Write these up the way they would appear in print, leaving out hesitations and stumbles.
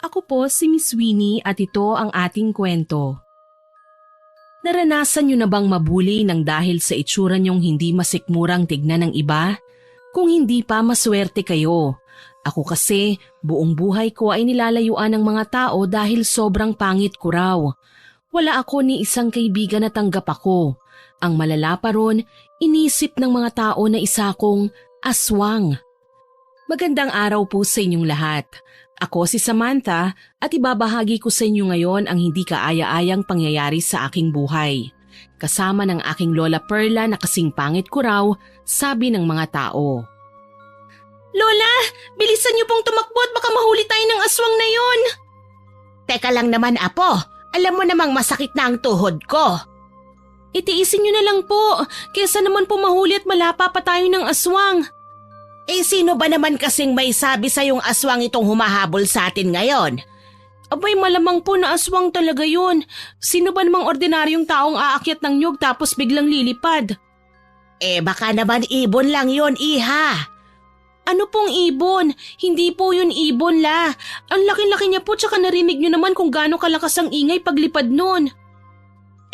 Ako po si Miss Winnie at ito ang ating kwento. Naranasan niyo na bang mabuli ng dahil sa itsura niyong hindi masikmurang tignan ng iba? Kung hindi pa, maswerte kayo. Ako kasi, buong buhay ko ay nilalayuan ng mga tao dahil sobrang pangit ko raw. Wala ako ni isang kaibigan na tanggap ako. Ang malala pa ron, inisip ng mga tao na isa akong aswang. Magandang araw po sa inyong lahat. Ako si Samantha at ibabahagi ko sa inyo ngayon ang hindi kaaya-ayang pangyayari sa aking buhay. Kasama ng aking Lola Perla na kasing pangit ko raw, sabi ng mga tao. Lola, bilisan niyo pong tumakbo at baka mahuli tayo ng aswang na yon. Teka lang naman, Apo. Alam mo namang masakit na ang tuhod ko. Itiisin niyo na lang po, kesa naman po mahuli at malapa pa tayo ng aswang. Sino ba naman kasing may sabi sa yung aswang itong humahabol sa atin ngayon? Abay, malamang po na aswang talaga yun. Sino ba namang ordinaryong taong aakyat ng nyug tapos biglang lilipad? Baka naman ibon lang yun, Iha. Ano pong ibon? Hindi po yun ibon, La. Ang laki-laki niya po tsaka narinig niyo naman kung gaano kalakas ang ingay paglipad nun.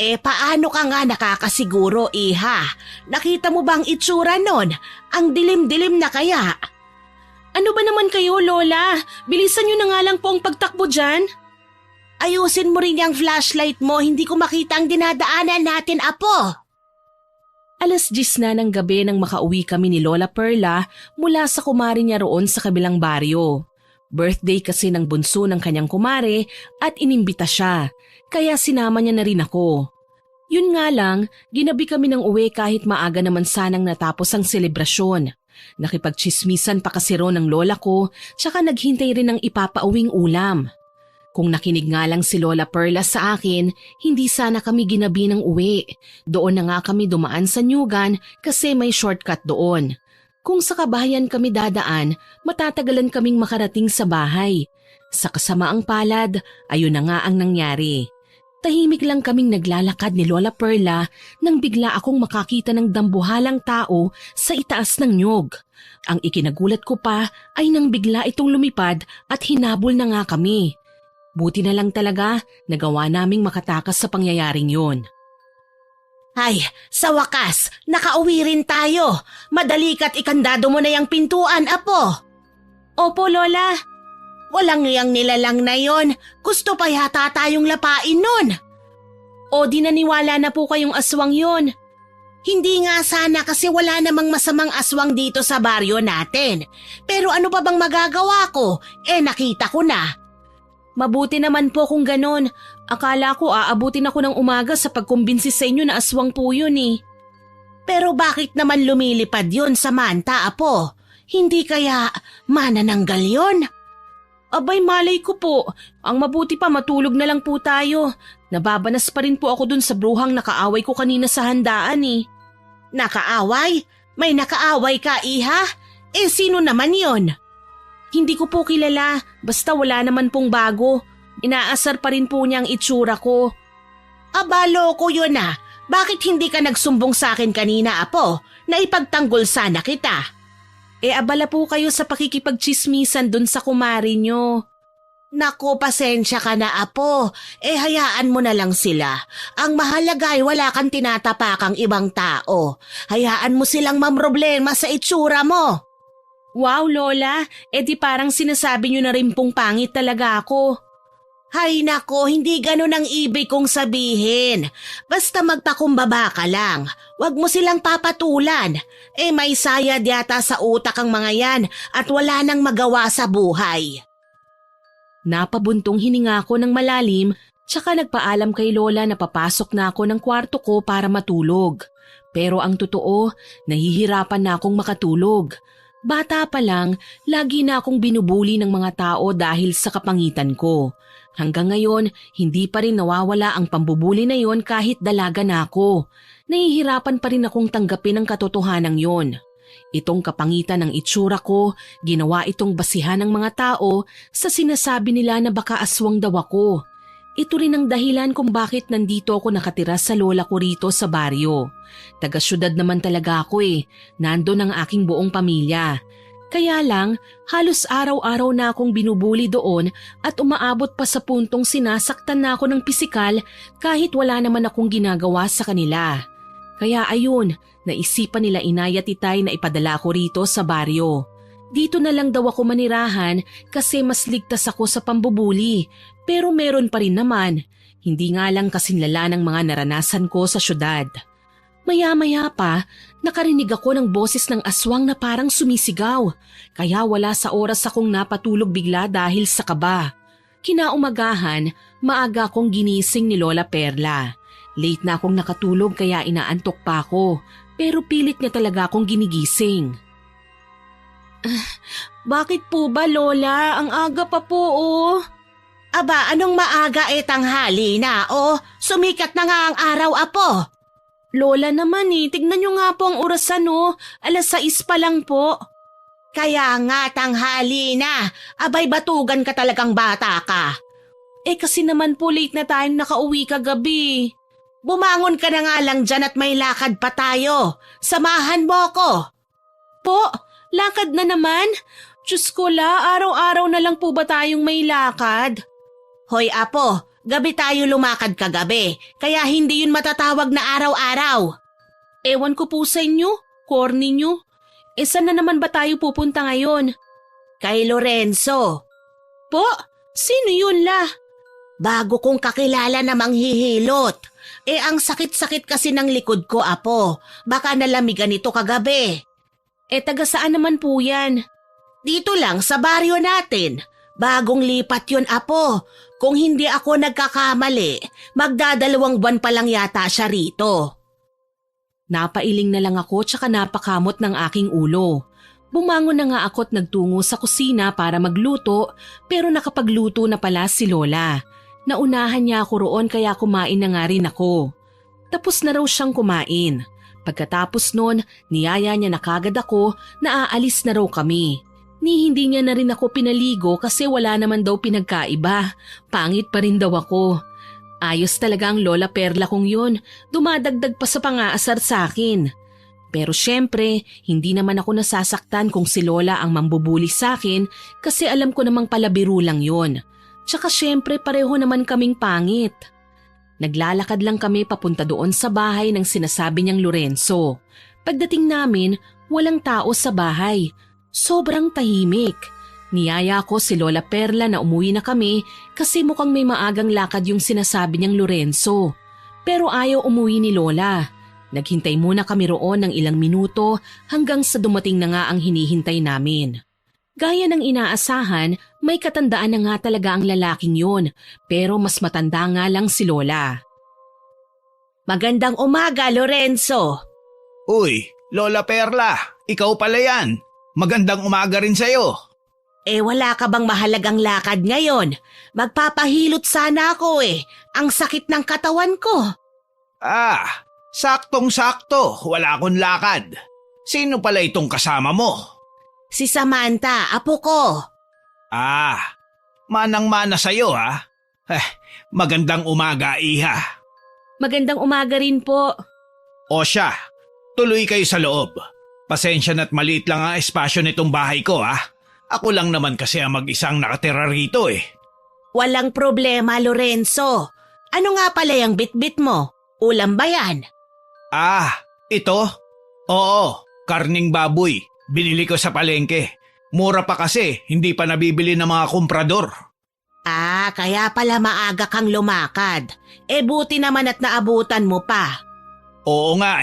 Paano ka nga nakakasiguro, Iha? Nakita mo bang itsura nun? Ang dilim-dilim na kaya? Ano ba naman kayo, Lola? Bilisan niyo na nga lang po ang pagtakbo dyan. Ayusin mo rin yung flashlight mo, hindi ko makita ang dinadaanan natin, Apo. 10:00 na ng gabi nang makauwi kami ni Lola Perla mula sa kumare niya roon sa kabilang baryo. Birthday kasi ng bunso ng kanyang kumare at inimbita siya, kaya sinama niya na rin ako. Yun nga lang, ginabi kami ng uwi kahit maaga naman sanang natapos ang selebrasyon. Nakipagchismisan pa kasi roon ng lola ko, tsaka naghintay rin ng ipapauwing ulam. Kung nakinig nga lang si Lola Perla sa akin, hindi sana kami ginabi ng uwi. Doon na nga kami dumaan sa Nyugan kasi may shortcut doon. Kung sa kabahayan kami dadaan, matatagalan kaming makarating sa bahay. Sa kasamaang palad, ayun na nga ang nangyari. Tahimik lang kaming naglalakad ni Lola Perla nang bigla akong makakita ng dambuhalang tao sa itaas ng nyug. Ang ikinagulat ko pa ay nang bigla itong lumipad at hinabol na nga kami. Buti na lang talaga nagawa naming makatakas sa pangyayaring yun. Ay, sa wakas, nakauwi rin tayo. Madali ka't ikandado mo na yung pintuan, Apo. Opo, Lola. Walang yang nilalang na yon. Gusto pa yata tayong lapain nun. O di naniwala na po kayong aswang yon. Hindi nga sana kasi wala namang masamang aswang dito sa baryo natin. Pero ano pa bang magagawa ko? Nakita ko na. Mabuti naman po kung ganon. Akala ko aabutin ako ng umaga sa pagkumbinsi sa inyo na aswang po yun eh. Pero bakit naman lumilipad yun, Samantha, Apo? Hindi kaya manananggal yun? Abay, malay ko po. Ang mabuti pa matulog na lang po tayo. Nababanas pa rin po ako dun sa bruhang nakaaway ko kanina sa handaan eh. Nakaaway? May nakaaway ka, Iha? Sino naman yon? Hindi ko po kilala. Basta wala naman pong bago. Inaasar pa rin po niya ang itsura ko. Abalo ko yun ah. Bakit hindi ka nagsumbong sa akin kanina, Apo? Naipagtanggol sana kita. Abala po kayo sa pakikipagchismisan dun sa kumari nyo. Naku, pasensya ka na, Apo. Hayaan mo na lang sila. Ang mahalaga ay wala kang tinatapakang ibang tao. Hayaan mo silang mamroblema sa itsura mo. Wow, Lola. Di parang sinasabi nyo na rin pong pangit talaga ako. Hay nako, hindi ganun ang ibig kong sabihin. Basta magpakumbaba ka lang. Huwag mo silang papatulan. May sayad yata sa utak ang mga yan at wala nang magawa sa buhay. Napabuntong hininga ko ng malalim, tsaka nagpaalam kay Lola na papasok na ako ng kwarto ko para matulog. Pero ang totoo, nahihirapan na akong makatulog. Bata pa lang, lagi na akong binubuli ng mga tao dahil sa kapangitan ko. Hanggang ngayon, hindi pa rin nawawala ang pambubuli na yon kahit dalaga na ako. Nahihirapan pa rin akong tanggapin ang katotohanan yon. Itong kapangitan ng itsura ko, ginawa itong basihan ng mga tao sa sinasabi nila na baka aswang daw ako. Ito rin ang dahilan kung bakit nandito ako nakatira sa lola ko rito sa baryo. Taga-syudad naman talaga ako Nandun ang aking buong pamilya. Kaya lang, halos araw-araw na akong binubuli doon at umaabot pa sa puntong sinasaktan na ako ng pisikal kahit wala naman akong ginagawa sa kanila. Kaya ayun, naisipan nila inay at itay na ipadala ko rito sa baryo. Dito na lang daw ako manirahan kasi mas ligtas ako sa pambubuli, pero meron pa rin naman. Hindi nga lang kasinlala ng mga naranasan ko sa syudad. Maya-maya pa, nakarinig ako ng boses ng aswang na parang sumisigaw, kaya wala sa oras akong napatulog bigla dahil sa kaba. Kinaumagahan, maaga akong ginising ni Lola Perla. Late na akong nakatulog kaya inaantok pa ako, pero pilit niya talaga akong ginigising. Bakit po ba, Lola? Ang aga pa po, oh. Aba, anong maaga tanghali na, oh? Sumikat na nga ang araw, apo. Lola naman tignan niyo nga po ang orasan, oh. 6:00 pa lang po. Kaya nga tanghali na. Abay, batugan ka talagang bata ka. Kasi naman po late na tayong nakauwi kagabi. Bumangon ka na nga lang dyan at may lakad pa tayo. Samahan mo ko. Po, lakad na naman? Diyos ko la, araw-araw na lang po ba tayong may lakad? Hoy apo, gabi tayo lumakad kagabi, kaya hindi yun matatawag na araw-araw. Ewan ko po sa inyo, corny nyo. Saan na naman ba tayo pupunta ngayon? Kay Lorenzo. Po, sino yun la? Bago kong kakilala na manghihilot. Ang sakit-sakit kasi ng likod ko, apo. Baka nalamigan ito kagabi. Taga saan naman po yan? Dito lang sa baryo natin. Bagong lipat yun, apo. Kung hindi ako nagkakamali, magdadalawang buwan pa lang yata siya rito. Napailing na lang ako tsaka napakamot ng aking ulo. Bumangon na nga ako at nagtungo sa kusina para magluto, pero nakapagluto na pala si Lola. Naunahan niya ako roon kaya kumain na nga rin ako. Tapos na raw siyang kumain. Pagkatapos nun, niyaya niya na kagad ako na aalis na raw kami. Hindi niya na rin ako pinaligo kasi wala naman daw pinagkaiba. Pangit pa rin daw ako. Ayos talaga ang Lola Perla kong yun. Dumadagdag pa sa pang-aasar sa akin. Pero syempre, hindi naman ako nasasaktan kung si Lola ang mambubuli sa akin kasi alam ko namang palabiro lang yun. Tsaka syempre pareho naman kaming pangit. Naglalakad lang kami papunta doon sa bahay ng sinasabi niyang Lorenzo. Pagdating namin, walang tao sa bahay. Sobrang tahimik. Niyaya ko si Lola Perla na umuwi na kami kasi mukhang may maagang lakad yung sinasabi niyang Lorenzo. Pero ayaw umuwi ni Lola. Naghintay muna kami roon ng ilang minuto hanggang sa dumating na nga ang hinihintay namin. Gaya ng inaasahan, may katandaan na nga talaga ang lalaking yun, pero mas matanda nga lang si Lola. Magandang umaga, Lorenzo. Uy, Lola Perla, ikaw pala yan. Magandang umaga rin sa'yo. Wala ka bang mahalagang lakad ngayon? Magpapahilot sana ako Ang sakit ng katawan ko. Saktong-sakto, wala akong lakad. Sino pala itong kasama mo? Si Samantha, apo ko. Manang-mana sa'yo ha. Magandang umaga, iha. Magandang umaga rin po. O siya, tuloy kayo sa loob. Pasensya na't maliit lang ang espasyo nitong bahay ko ha. Ako lang naman kasi ang mag-isang nakatira rito Walang problema, Lorenzo. Ano nga pala yung bitbit mo? Ulam ba yan? Ito? Oo, karning baboy. Binili ko sa palengke. Mura pa kasi, hindi pa nabibili ng mga komprador. Kaya pala maaga kang lumakad. Buti naman at naabutan mo pa. Oo nga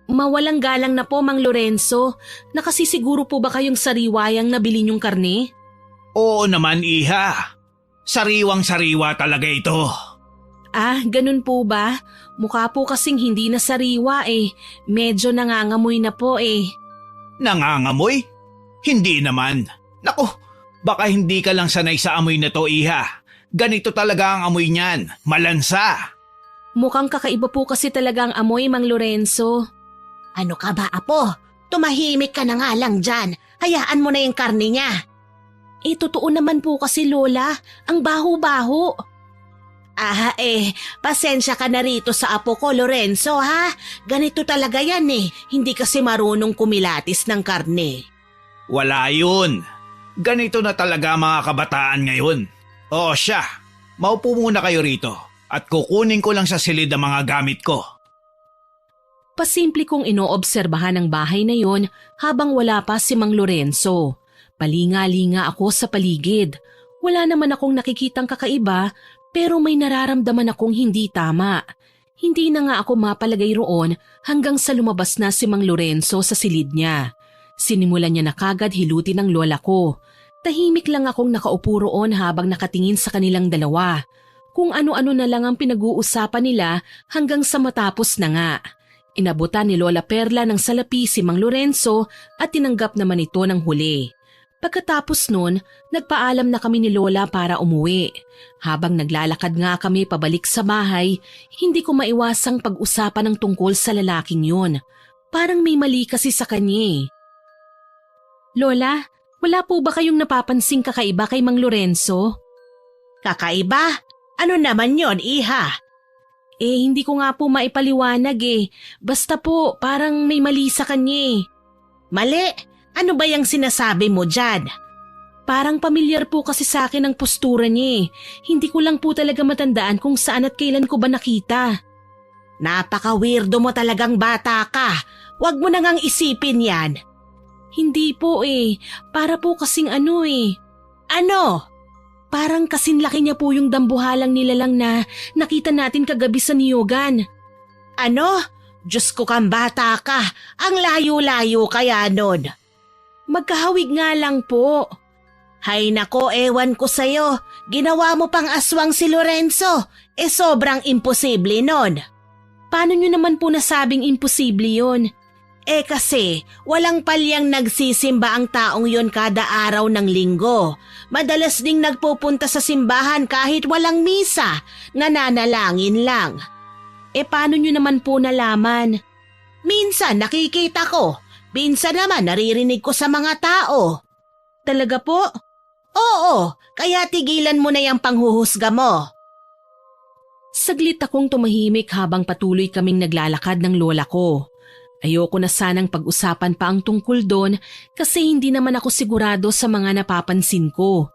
Mawalang galang na po, Mang Lorenzo. Nakasisiguro po ba kayong sariwayang nabili niyong karne? Oo naman, iha. Sariwang-sariwa talaga ito. Ganun po ba? Mukha po kasing hindi na sariwa Medyo nangangamoy na po Nangangamoy? Hindi naman. Naku, baka hindi ka lang sanay sa amoy na to, iha. Ganito talaga ang amoy niyan. Malansa. Mukhang kakaiba po kasi talaga ang amoy, Mang Lorenzo. Ano ka ba, apo? Tumahimik ka na nga lang dyan. Hayaan mo na yung karne niya. Totoo naman po kasi, Lola. Ang baho-baho. Pasensya ka na rito sa apo ko, Lorenzo, ha? Ganito talaga yan Hindi kasi marunong kumilatis ng karne. Wala yun. Ganito na talaga mga kabataan ngayon. Oo siya, maupo muna kayo rito at kukunin ko lang sa silid ang mga gamit ko. Pasimple kong inoobserbahan ang bahay na yon habang wala pa si Mang Lorenzo. Palinga-linga ako sa paligid. Wala naman akong nakikitang kakaiba pero may nararamdaman akong hindi tama. Hindi na nga ako mapalagay roon hanggang sa lumabas na si Mang Lorenzo sa silid niya. Sinimulan niya na kagad hilutin ng lola ko. Tahimik lang akong nakaupo roon habang nakatingin sa kanilang dalawa. Kung ano-ano na lang ang pinag-uusapan nila hanggang sa matapos na nga. Inabutan ni Lola Perla ng salapi si Mang Lorenzo at tinanggap naman ito ng huli. Pagkatapos nun, nagpaalam na kami ni Lola para umuwi. Habang naglalakad nga kami pabalik sa bahay, hindi ko maiwasang pag-usapan ng tungkol sa lalaking yun. Parang may mali kasi sa kanya. Lola, wala po ba kayong napapansing kakaiba kay Mang Lorenzo? Kakaiba? Ano naman yon, iha? Hindi ko nga po maipaliwanag Basta po, parang may mali sa kanya Mali? Ano ba yung sinasabi mo dyan? Parang pamilyar po kasi sa akin ang postura niya Hindi ko lang po talaga matandaan kung saan at kailan ko ba nakita. Napaka-weirdo mo talagang bata ka. Huwag mo nang isipin yan. Hindi po Para po kasing ano Ano? Parang kasing laki niya po yung dambuhalang nilalang na nakita natin kagabi sa Niyogan. Ano? Diyos ko kang bata ka. Ang layo-layo kaya nun. Magkahawig nga lang po. Hay nako, ewan ko sa'yo. Ginawa mo pang aswang si Lorenzo. Sobrang imposible nun. Paano nyo naman po nasabing imposible yun? Kasi walang palyang nagsisimba ang taong yon kada araw ng linggo. Madalas ding nagpupunta sa simbahan kahit walang misa, nananalangin lang. Paano nyo naman po nalaman? Minsan nakikita ko, minsan naman naririnig ko sa mga tao. Talaga po? Oo, kaya tigilan mo na yung panghuhusga mo. Saglit akong tumahimik habang patuloy kaming naglalakad ng lola ko. Ayoko na sanang pag-usapan pa ang tungkol doon kasi hindi naman ako sigurado sa mga napapansin ko.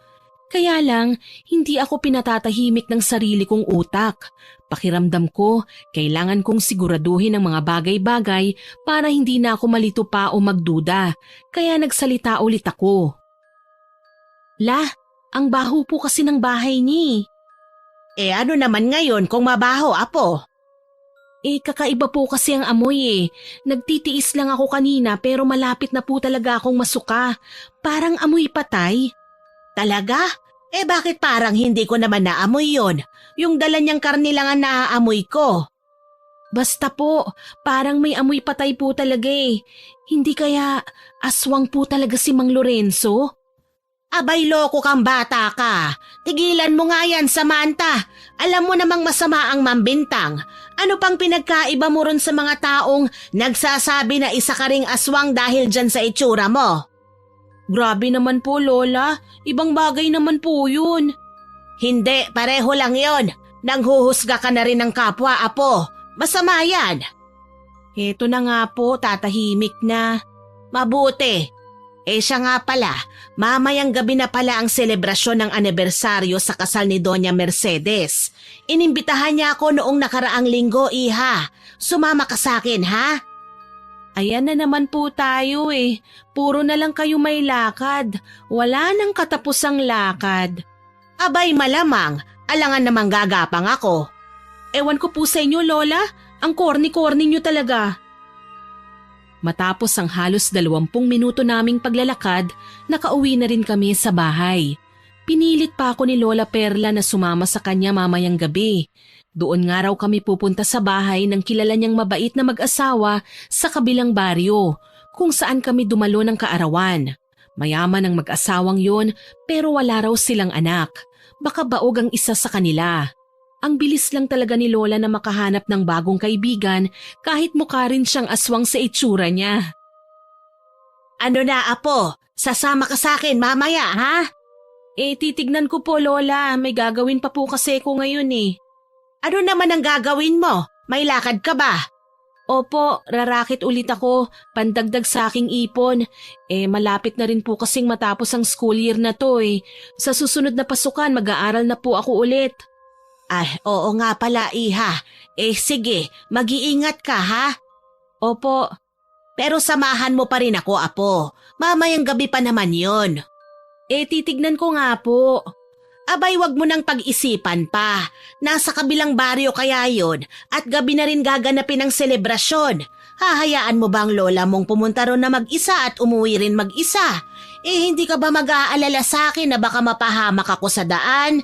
Kaya lang, hindi ako pinatatahimik ng sarili kong utak. Pakiramdam ko, kailangan kong siguraduhin ang mga bagay-bagay para hindi na ako malito pa o magduda. Kaya nagsalita ulit ako. La, ang baho po kasi ng bahay niya. Ano naman ngayon kung mabaho, apo? Kakaiba po kasi ang amoy Nagtitiis lang ako kanina pero malapit na po talaga akong masuka. Parang amoy patay. Talaga? Bakit parang hindi ko naman naamoy yon? Yung dala niyang karne lang ang naaamoy ko. Basta po, parang may amoy patay po talaga Hindi kaya aswang po talaga si Mang Lorenzo? Abay, loko kang bata ka. Tigilan mo nga yan, Samantha. Alam mo namang masama ang mambintang. Ano pang pinagkaiba mo ron sa mga taong nagsasabi na isa ka ring aswang dahil dyan sa itsura mo? Grabe naman po, Lola. Ibang bagay naman po yun. Hindi, pareho lang yon. Nanghuhusga ka na rin ng kapwa, apo. Masama yan. Heto na nga po, tatahimik na. Mabuti. Siya nga pala, mamayang gabi na pala ang selebrasyon ng anibersaryo sa kasal ni Doña Mercedes. Inimbitahan niya ako noong nakaraang linggo, iha. Sumama ka sa akin, ha? Ayan na naman po tayo Puro na lang kayo may lakad. Wala nang katapusang lakad. Abay, malamang. Alangan namang gagapang ako. Ewan ko po sa inyo, Lola. Ang corny-corny niyo talaga. Matapos ang halos 20 minuto naming paglalakad, nakauwi na rin kami sa bahay. Pinilit pa ako ni Lola Perla na sumama sa kanya mamayang gabi. Doon nga raw kami pupunta sa bahay ng kilala niyang mabait na mag-asawa sa kabilang baryo, kung saan kami dumalo ng kaarawan. Mayaman ang mag-asawang yon pero wala raw silang anak. Baka baog ang isa sa kanila. Ang bilis lang talaga ni Lola na makahanap ng bagong kaibigan kahit mukha rin siyang aswang sa itsura niya. Ano na, apo? Sasama ka sa akin mamaya, ha? Titignan ko po, Lola. May gagawin pa po kasi ko ngayon Ano naman ang gagawin mo? May lakad ka ba? Opo, rarakit ulit ako, pandagdag sa aking ipon. Malapit na rin po kasing matapos ang school year na to eh. Sa susunod na pasukan, mag-aaral na po ako ulit. Ay, oo nga pala, Iha. Sige, mag-iingat ka ha. Opo, Pero samahan mo pa rin ako, Apo. Mamayang gabi pa naman yon. titignan ko nga po. Abay, wag mo nang pag-isipan pa. Nasa kabilang baryo kaya yon at gabi na rin gaganapin ang selebrasyon. Hahayaan mo ba ang lola mong pumunta ron na mag-isa at umuwi rin mag-isa? Hindi ka ba mag-aalala sa akin na baka mapahamak ako sa daan?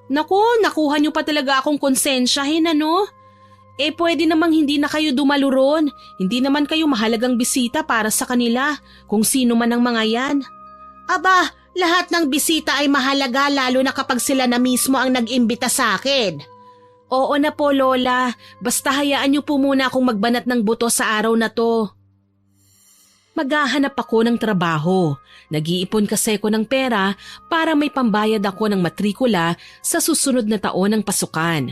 Naku, nakuha niyo pa talaga akong konsensyahin ano? Pwede namang hindi na kayo dumalo ron. Hindi naman kayo mahalagang bisita para sa kanila, kung sino man ang mga yan. Aba, lahat ng bisita ay mahalaga lalo na kapag sila na mismo ang nag-imbita sa akin. Oo na po, Lola. Basta hayaan niyo po muna akong magbanat ng buto sa araw na to. Maghahanap ako ng trabaho. Nag-iipon kasi ako ng pera para may pambayad ako ng matrikula sa susunod na taon ng pasukan.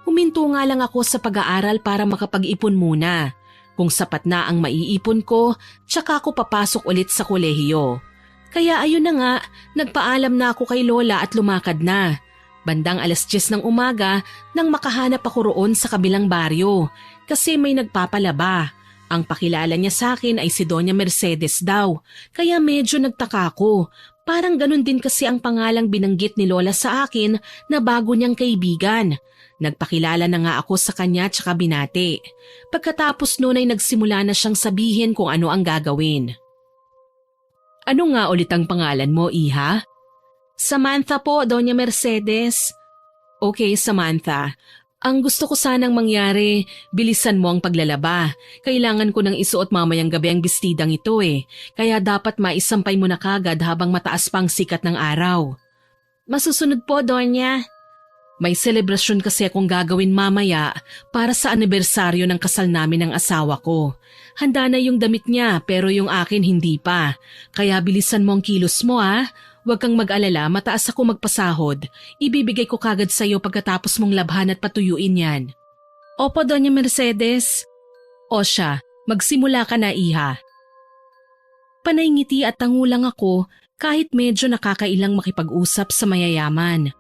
Huminto nga lang ako sa pag-aaral para makapag-ipon muna. Kung sapat na ang maiipon ko, tsaka ako papasok ulit sa kolehiyo. Kaya ayun na nga, nagpaalam na ako kay Lola at lumakad na. Bandang 10:00 ng umaga nang makahanap ako roon sa kabilang baryo kasi may nagpapalaba. Ang pakilala niya sa akin ay si Doña Mercedes daw, kaya medyo nagtaka ako. Parang ganun din kasi ang pangalang binanggit ni Lola sa akin na bago niyang kaibigan. Nagpakilala na nga ako sa kanya tsaka binati. Pagkatapos noon ay nagsimula na siyang sabihin kung ano ang gagawin. Ano nga ulit ang pangalan mo, Iha? Samantha po, Doña Mercedes. Okay, Samantha. Ang gusto ko sanang mangyari, bilisan mo ang paglalaba. Kailangan ko nang isuot mamayang gabi ang bestidang ito kaya dapat maisampay mo na kagad habang mataas pang sikat ng araw. Masusunod po, Doña. May selebrasyon kasi akong gagawin mamaya para sa anibersaryo ng kasal namin ng asawa ko. Handa na yung damit niya pero yung akin hindi pa. Kaya bilisan mo ang kilos mo Huwag kang mag-alala, mataas ako magpasahod. Ibibigay ko kagad sa iyo pagkatapos mong labhan at patuyuin yan. Opo, Doña Mercedes. O siya, magsimula ka na, Iha. Panay ngiti at tangulang ako kahit medyo nakakailang makipag-usap sa mayayaman.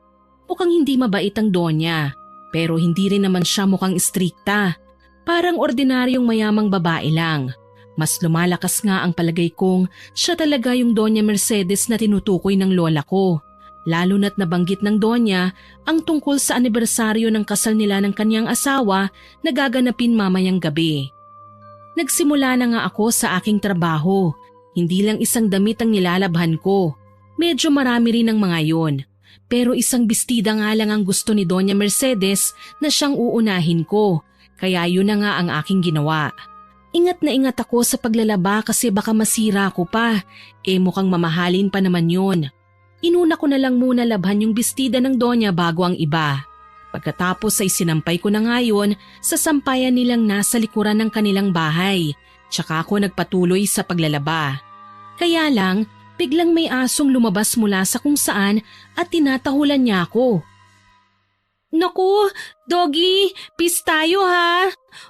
Mukhang hindi mabait ang Donya, pero hindi rin naman siya mukhang istrikta. Parang ordinaryong mayamang babae lang. Mas lumalakas nga ang palagay kong siya talaga yung Doña Mercedes na tinutukoy ng lola ko. Lalo na't nabanggit ng Donya ang tungkol sa anibersaryo ng kasal nila ng kanyang asawa na gaganapin mamayang gabi. Nagsimula na nga ako sa aking trabaho. Hindi lang isang damit ang nilalabhan ko. Medyo marami rin ang mga yon. Pero isang bestida nga lang ang gusto ni Doña Mercedes na siyang uunahin ko, kaya yun na nga ang aking ginawa. Ingat na ingat ako sa paglalaba kasi baka masira ko pa, mukhang mamahalin pa naman yun. Inuna ko na lang muna labhan yung bestida ng Donya bago ang iba. Pagkatapos ay sinampay ko na ngayon sa sampayan nilang nasa likuran ng kanilang bahay, tsaka ako nagpatuloy sa paglalaba. Kaya lang, biglang may asong lumabas mula sa kung saan at tinatahulan niya ako. Naku, Doggy, peace tayo ha.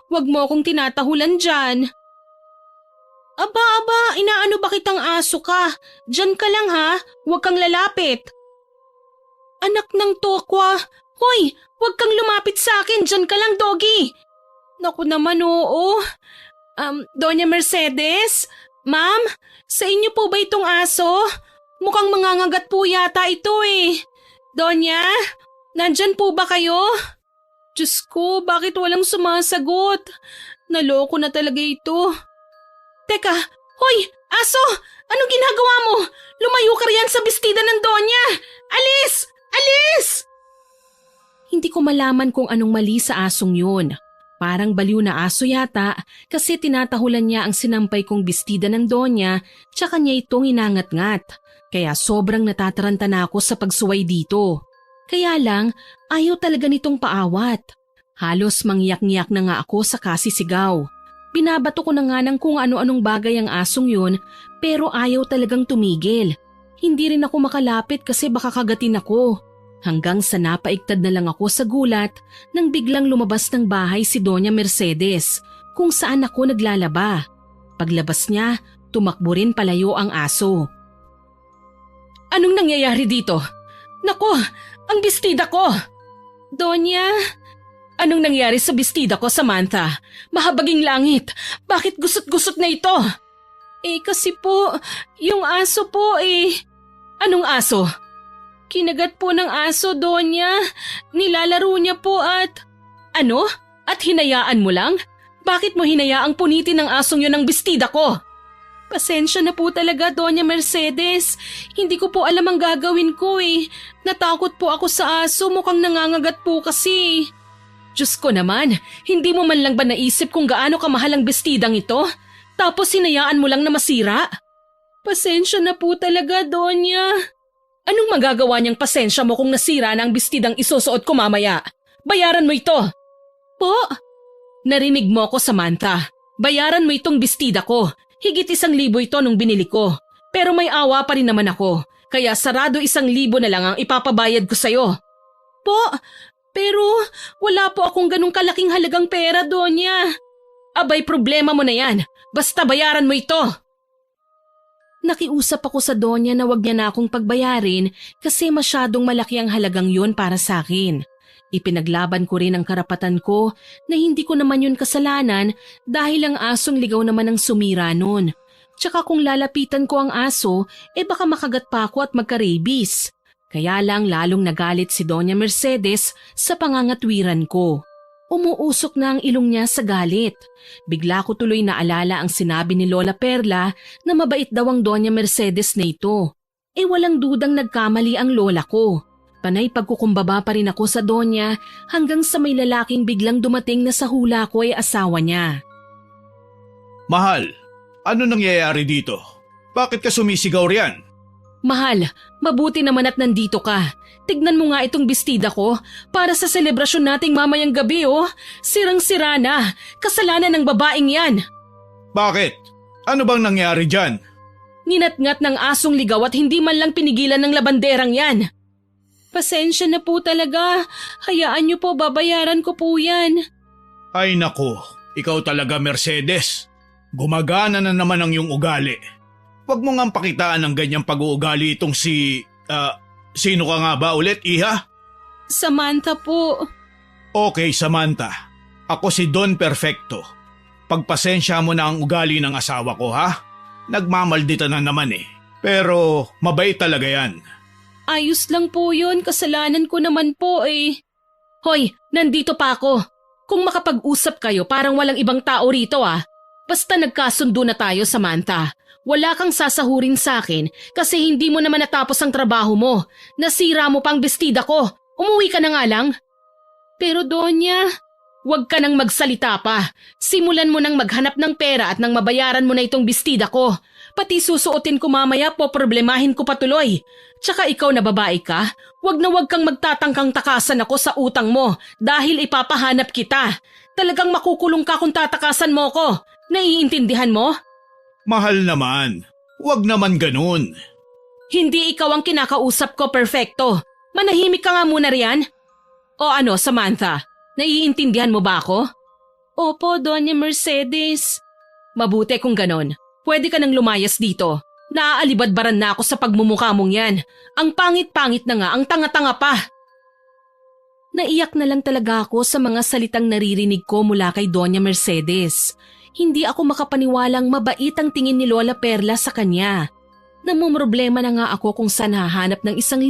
Huwag mo akong tinatahulan dyan. Aba, inaano ba kitang aso ka? Diyan ka lang ha, huwag kang lalapit. Anak ng tokwa, hoy, huwag kang lumapit sa akin, diyan ka lang Doggy. Naku naman oo. Doña Mercedes? Ma'am, sa inyo po ba itong aso? Mukhang mangangagat po yata ito Donya, nandyan po ba kayo? Diyos ko, bakit walang sumasagot? Naloko na talaga ito. Teka, hoy, aso! Anong ginagawa mo? Lumayo ka riyan sa bestida ng Donya! Alis! Alis! Hindi ko malaman kung anong mali sa asong yun. Parang baliw na aso yata kasi tinatahulan niya ang sinampay kong bestida ng Donya tsaka niya itong inangat-ngat. Kaya sobrang natataranta na ako sa pagsuway dito. Kaya lang, ayaw talaga nitong paawat. Halos mangyak-ngyak na nga ako sa kasisigaw. Binabato ko na nga ng kung ano-anong bagay ang asong yun pero ayaw talagang tumigil. Hindi rin ako makalapit kasi baka kagatin ako. Hanggang sa napaigtad na lang ako sa gulat nang biglang lumabas ng bahay si Doña Mercedes. kung saan ako naglalaba. Paglabas niya, tumakbo rin palayo ang aso. Anong nangyayari dito? Nako, ang bestida ko! Donya, anong nangyari sa bestida ko, Samantha? Mahabaging langit, bakit gusot-gusot na ito? Kasi po, yung aso po Anong aso? Kinagat po ng aso, Donya. Nilalaro niya po at… Ano? At hinayaan mo lang? Bakit mo hinayaang punitin ng asong yun ang bestida ko? Pasensya na po talaga, Doña Mercedes. Hindi ko po alam ang gagawin ko Natakot po ako sa aso, mukhang nangangagat po kasi. Diyos ko naman, hindi mo man lang ba naisip kung gaano kamahal ang bestidang ito? Tapos hinayaan mo lang na masira? Pasensya na po talaga, Donya. Anong magagawa niyang pasensya mo kung nasira na ang bestidang isusuot ko mamaya? Bayaran mo ito! Po? Narinig mo ko, Samantha. Bayaran mo itong bestida ko. Higit 1,000 ito nung binili ko. Pero may awa pa rin naman ako. Kaya sarado 1,000 na lang ang ipapabayad ko sa'yo. Po, pero wala po akong ganong kalaking halagang pera, Donya. Abay, problema mo na yan. Basta bayaran mo ito. Nakiusap ako sa Donya na wag niya na akong pagbayarin kasi masyadong malaki ang halagang yun para sa akin. Ipinaglaban ko rin ang karapatan ko na hindi ko naman yun kasalanan dahil ang asong ligaw naman ang sumira nun. Tsaka kung lalapitan ko ang aso, baka makagat pa ako at magka-rabies. Kaya lang lalong nagalit si Doña Mercedes sa pangangatwiran ko. Umuusok na ang ilong niya sa galit. Bigla ko tuloy naalala ang sinabi ni Lola Perla na mabait daw ang Doña Mercedes na ito. Walang dudang nagkamali ang lola ko. Panay pagkukumbaba pa rin ako sa Donya hanggang sa may lalaking biglang dumating na sa hula ko ay asawa niya. Mahal, ano nangyayari dito? Bakit ka sumisigaw riyan? Mahal, mabuti naman at nandito ka. Tignan mo nga itong bestida ko para sa selebrasyon nating mamayang gabi Sirang-sira na. Kasalanan ng babaeng yan. Bakit? Ano bang nangyari dyan? Ninatngat ng asong ligaw at hindi man lang pinigilan ng labanderang yan. Pasensya na po talaga. Hayaan niyo po, babayaran ko po yan. Ay nako, ikaw talaga Mercedes. Gumagana na naman ang iyong ugali. Huwag mo ngang pakitaan ng ganyang pag-uugali itong sino ka nga ba ulit, Iha? Samantha po. Okay, Samantha. Ako si Don Perfecto. Pagpasensya mo na ang ugali ng asawa ko, ha? Nagmamaldita na naman Pero mabait talaga yan. Ayos lang po yun, kasalanan ko naman po Hoy, nandito pa ako. Kung makapag-usap kayo parang walang ibang tao rito Basta nagkasundo na tayo, Samantha. Wala kang sasahurin sa akin kasi hindi mo naman natapos ang trabaho mo. Nasira mo pang bestida ko. Umuwi ka na nga lang. Pero Donya, huwag ka nang magsalita pa. Simulan mo nang maghanap ng pera at nang mabayaran mo na itong bestida ko. Pati susuotin ko mamaya poproblemahin ko patuloy. Tsaka ikaw na babae ka, huwag kang magtatangkang takasan ako sa utang mo dahil ipapahanap kita. Talagang makukulong ka kung tatakasan mo ko. Naiintindihan mo? Mahal naman. Huwag naman ganun. Hindi ikaw ang kinakausap ko, Perfecto. Manahimik ka nga muna riyan. O ano, Samantha? Naiintindihan mo ba ako? Opo, Doña Mercedes. Mabuti kung ganon. Pwede ka nang lumayas dito. Naaalibadbaran na ako sa pagmumukha mong yan. Ang pangit-pangit na nga, ang tanga-tanga pa. Naiyak na lang talaga ako sa mga salitang naririnig ko mula kay Doña Mercedes. Hindi ako makapaniwalang mabait ang tingin ni Lola Perla sa kanya. Namumroblema na nga ako kung saan hahanap ng 1,000,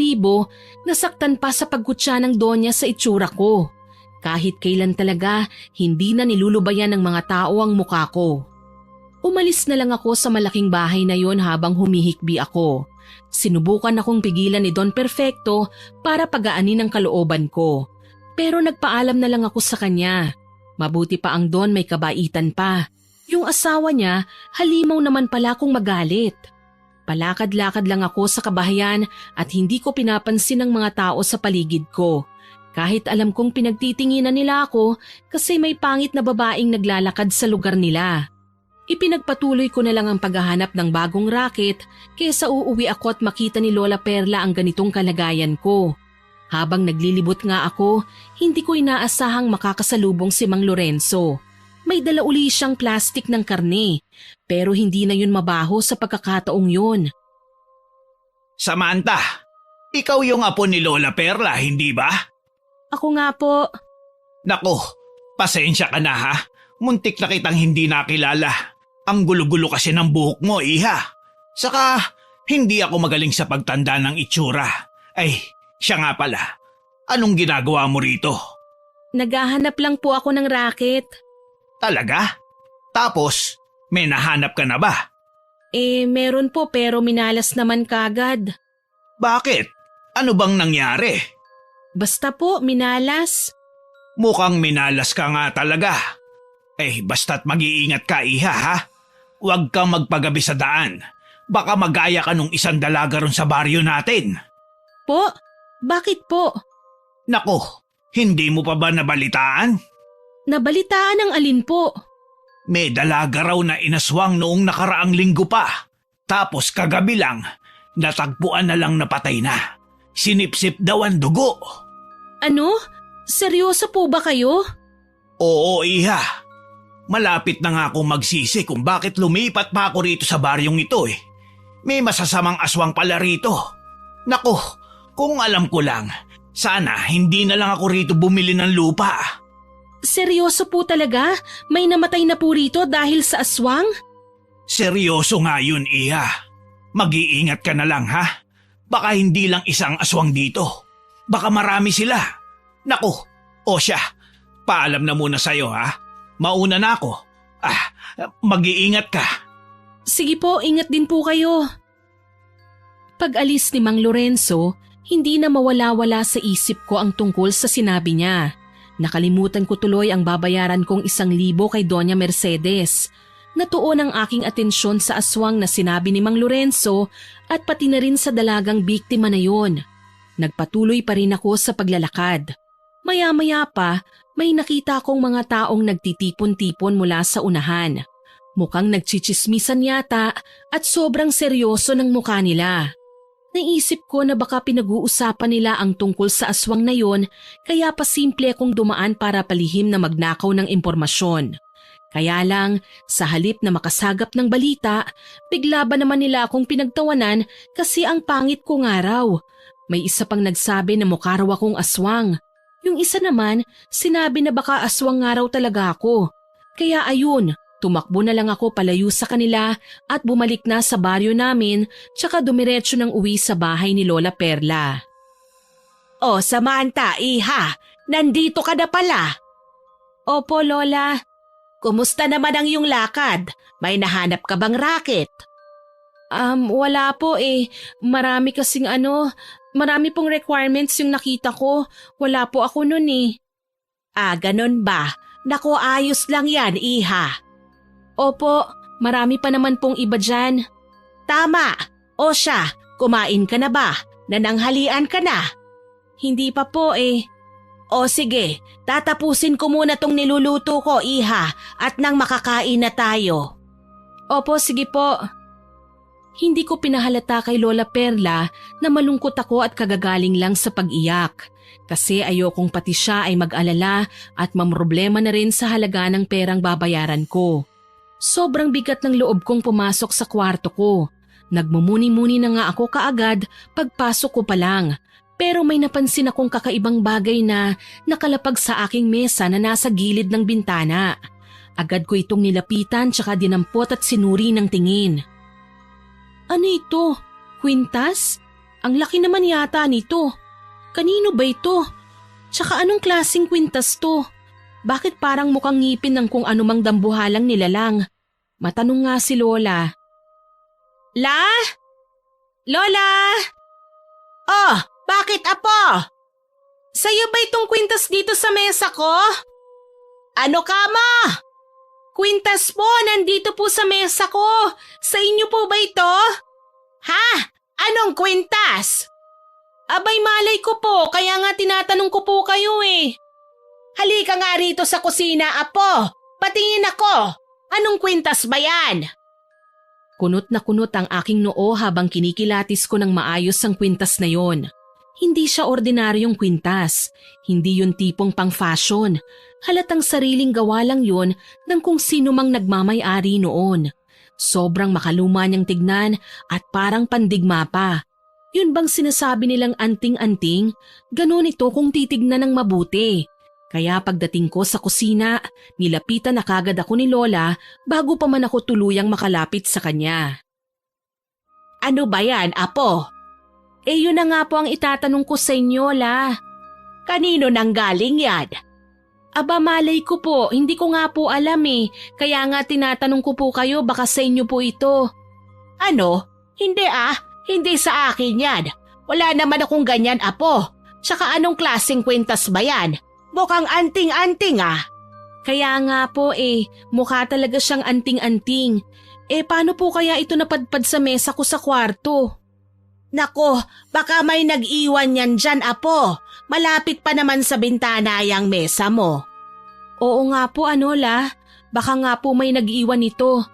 nasaktan pa sa pagkutsa ng Donya sa itsura ko. Kahit kailan talaga, hindi na nilulubayan ng mga tao ang mukha ko. Umalis na lang ako sa malaking bahay na yon habang humihikbi ako. Sinubukan akong pigilan ni Don Perfecto para pagaanin ang kalooban ko. Pero nagpaalam na lang ako sa kanya. Mabuti pa ang Don may kabaitan pa. Yung asawa niya, halimaw naman pala kung magalit. Palakad-lakad lang ako sa kabahayan at hindi ko pinapansin ang mga tao sa paligid ko. Kahit alam kong pinagtitinginan nila ako kasi may pangit na babaeng naglalakad sa lugar nila. Ipinagpatuloy ko na lang ang paghahanap ng bagong racket kaysa uuwi ako at makita ni Lola Perla ang ganitong kalagayan ko. Habang naglilibot nga ako, hindi ko inaasahang makakasalubong si Mang Lorenzo. may dala uli siyang plastik ng karne. Pero hindi na yun mabaho sa pagkakataong yun. Samantha, ikaw yung apo ni Lola Perla, hindi ba? Ako nga po. Nako, pasensya ka na ha. Muntik na kitang hindi nakilala. Ang gulo-gulo kasi ng buhok mo, iha. Saka, hindi ako magaling sa pagtanda ng itsura. Ay, siya nga pala. Anong ginagawa mo rito? Naghahanap lang po ako ng racket. Talaga? Tapos, may nahanap ka na ba? Meron po pero minalas naman kagad. Bakit? Ano bang nangyari? Basta po, minalas. Mukhang minalas ka nga talaga. Basta't mag-iingat ka, iha ha. Huwag kang magpagabi sa daan. Baka magaya ka nung isang dalaga ron sa baryo natin. Po? Bakit po? Nako, hindi mo pa ba nabalitaan? Nabalitaan ang alin po? May dalaga raw na inaswang noong nakaraang linggo pa. Tapos kagabi lang, natagpuan na lang napatay na. Sinipsip daw ang dugo. Ano? Seryoso po ba kayo? Oo, iha. Malapit na nga akong magsisi kung bakit lumipat pa ako rito sa baryong ito. May masasamang aswang pala rito. Nako, kung alam ko lang, sana hindi na lang ako rito bumili ng lupa. Seryoso po talaga? May namatay na po rito dahil sa aswang? Seryoso nga yun, iha. Mag-iingat ka na lang ha. Baka hindi lang isang aswang dito. Baka marami sila. Naku, o siya, paalam na muna sa'yo ha. Mauna na ako. Mag-iingat ka. Sige po, ingat din po kayo. Pag-alis ni Mang Lorenzo, hindi na mawala-wala sa isip ko ang tungkol sa sinabi niya. Nakalimutan ko tuloy ang babayaran kong 1,000 kay Doña Mercedes. Natuon ang aking atensyon sa aswang na sinabi ni Mang Lorenzo at pati na rin sa dalagang biktima na yon. Nagpatuloy pa rin ako sa paglalakad. Maya-maya pa, may nakita kong mga taong nagtitipon-tipon mula sa unahan. Mukhang nagchichismisan yata at sobrang seryoso ng mukha nila. Naisip ko na baka pinag-uusapan nila ang tungkol sa aswang na yon kaya pa simple akong dumaan para palihim na magnakaw ng impormasyon. Kaya lang, sa halip na makasagap ng balita, bigla ba naman nila akong pinagtawanan kasi ang pangit ko nga raw. May isa pang nagsabi na mukha raw akong aswang. Yung isa naman, sinabi na baka aswang nga raw talaga ako. Kaya ayun, tumakbo na lang ako palayo sa kanila at bumalik na sa baryo namin tsaka dumiretso ng uwi sa bahay ni Lola Perla. Oh, Samantha, iha, nandito ka na pala. Opo, Lola. Kumusta naman ang iyong lakad? May nahanap ka bang racket? Wala po Marami kasing marami pong requirements yung nakita ko. Wala po ako nun Ganun ba? Naku, ayos lang yan, iha. Opo, marami pa naman pong iba dyan. Tama. O siya, kumain ka na ba? Nananghalian ka na? Hindi pa po O sige, tatapusin ko muna tong niluluto ko, iha, at nang makakain na tayo. Opo, sige po. Hindi ko pinahalata kay Lola Perla na malungkot ako at kagagaling lang sa pag-iyak. Kasi ayokong pati siya ay mag-alala at mamroblema na rin sa halaga ng perang babayaran ko. Sobrang bigat ng loob kong pumasok sa kwarto ko. Nagmumuni-muni na nga ako kaagad pagpasok ko pa lang. Pero may napansin akong kakaibang bagay na nakalapag sa aking mesa na nasa gilid ng bintana. Agad ko itong nilapitan tsaka dinampot at sinuri ng tingin. Ano ito? Kwintas? Ang laki naman yata nito. Kanino ba ito? Tsaka anong klaseng kwintas to? Bakit parang mukhang ngipin ng kung anumang dambuhalang nilalang? Matanong nga si Lola. Lola! Oh, bakit apo? Sa'yo ba itong kwintas dito sa mesa ko? Ano ka ma? Kwintas po, nandito po sa mesa ko. Sa inyo po ba ito? Ha? Anong kwintas? Abay malay ko po, kaya nga tinatanong ko po kayo Halika nga rito sa kusina, apo. Patingin ako. Anong kwintas ba yan? Kunot na kunot ang aking noo habang kinikilatis ko ng maayos ang kwintas na yon. Hindi siya ordinaryong kwintas. Hindi yun tipong pang-fashion. Halatang sariling gawa lang yun ng kung sino mang nagmamay-ari noon. Sobrang makaluma niyang tignan at parang pandigma pa. Yun bang sinasabi nilang anting-anting? Ganon ito kung titignan ng mabuti. Kaya pagdating ko sa kusina, nilapitan na kagad ako ni Lola bago pa man ako tuluyang makalapit sa kanya. Ano ba yan, Apo? Yun na nga po ang itatanong ko sa inyo, La. Kanino nang galing yan? Aba malay ko po, hindi ko nga po alam eh. Kaya nga tinatanong ko po kayo, baka sa inyo po ito. Ano? Hindi hindi sa akin yan. Wala naman akong ganyan, Apo. Tsaka anong klaseng kwintas ba yan? Mukhang anting-anting Kaya nga po mukha talaga siyang anting-anting. Paano po kaya ito napadpad sa mesa ko sa kwarto? Nako, baka may nag-iwan yan dyan, Apo. Malapit pa naman sa bintana yung mesa mo. Oo nga po, La. Baka nga po may nag-iwan nito.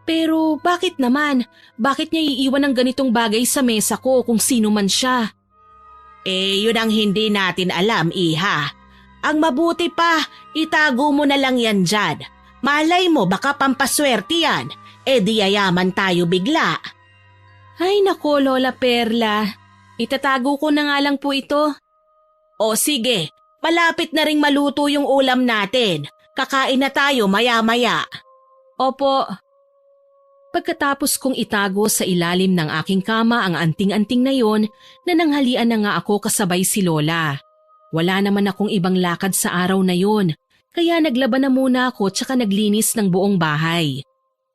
Pero bakit naman? Bakit niya iiwan ng ganitong bagay sa mesa ko kung sino man siya? Yun ang hindi natin alam, Iha. Ang mabuti pa, itago mo na lang yan dyan. Malay mo, baka pampaswerte yan. Di yayaman tayo bigla. Ay nako, Lola Perla. Itatago ko na nga lang po ito. O sige, malapit na ring maluto yung ulam natin. Kakain na tayo maya-maya. Opo. Pagkatapos kong itago sa ilalim ng aking kama ang anting-anting na yon, nananghalian na nga ako kasabay si Lola. Wala naman akong ibang lakad sa araw na yon, kaya naglaban na muna ako tsaka naglinis ng buong bahay.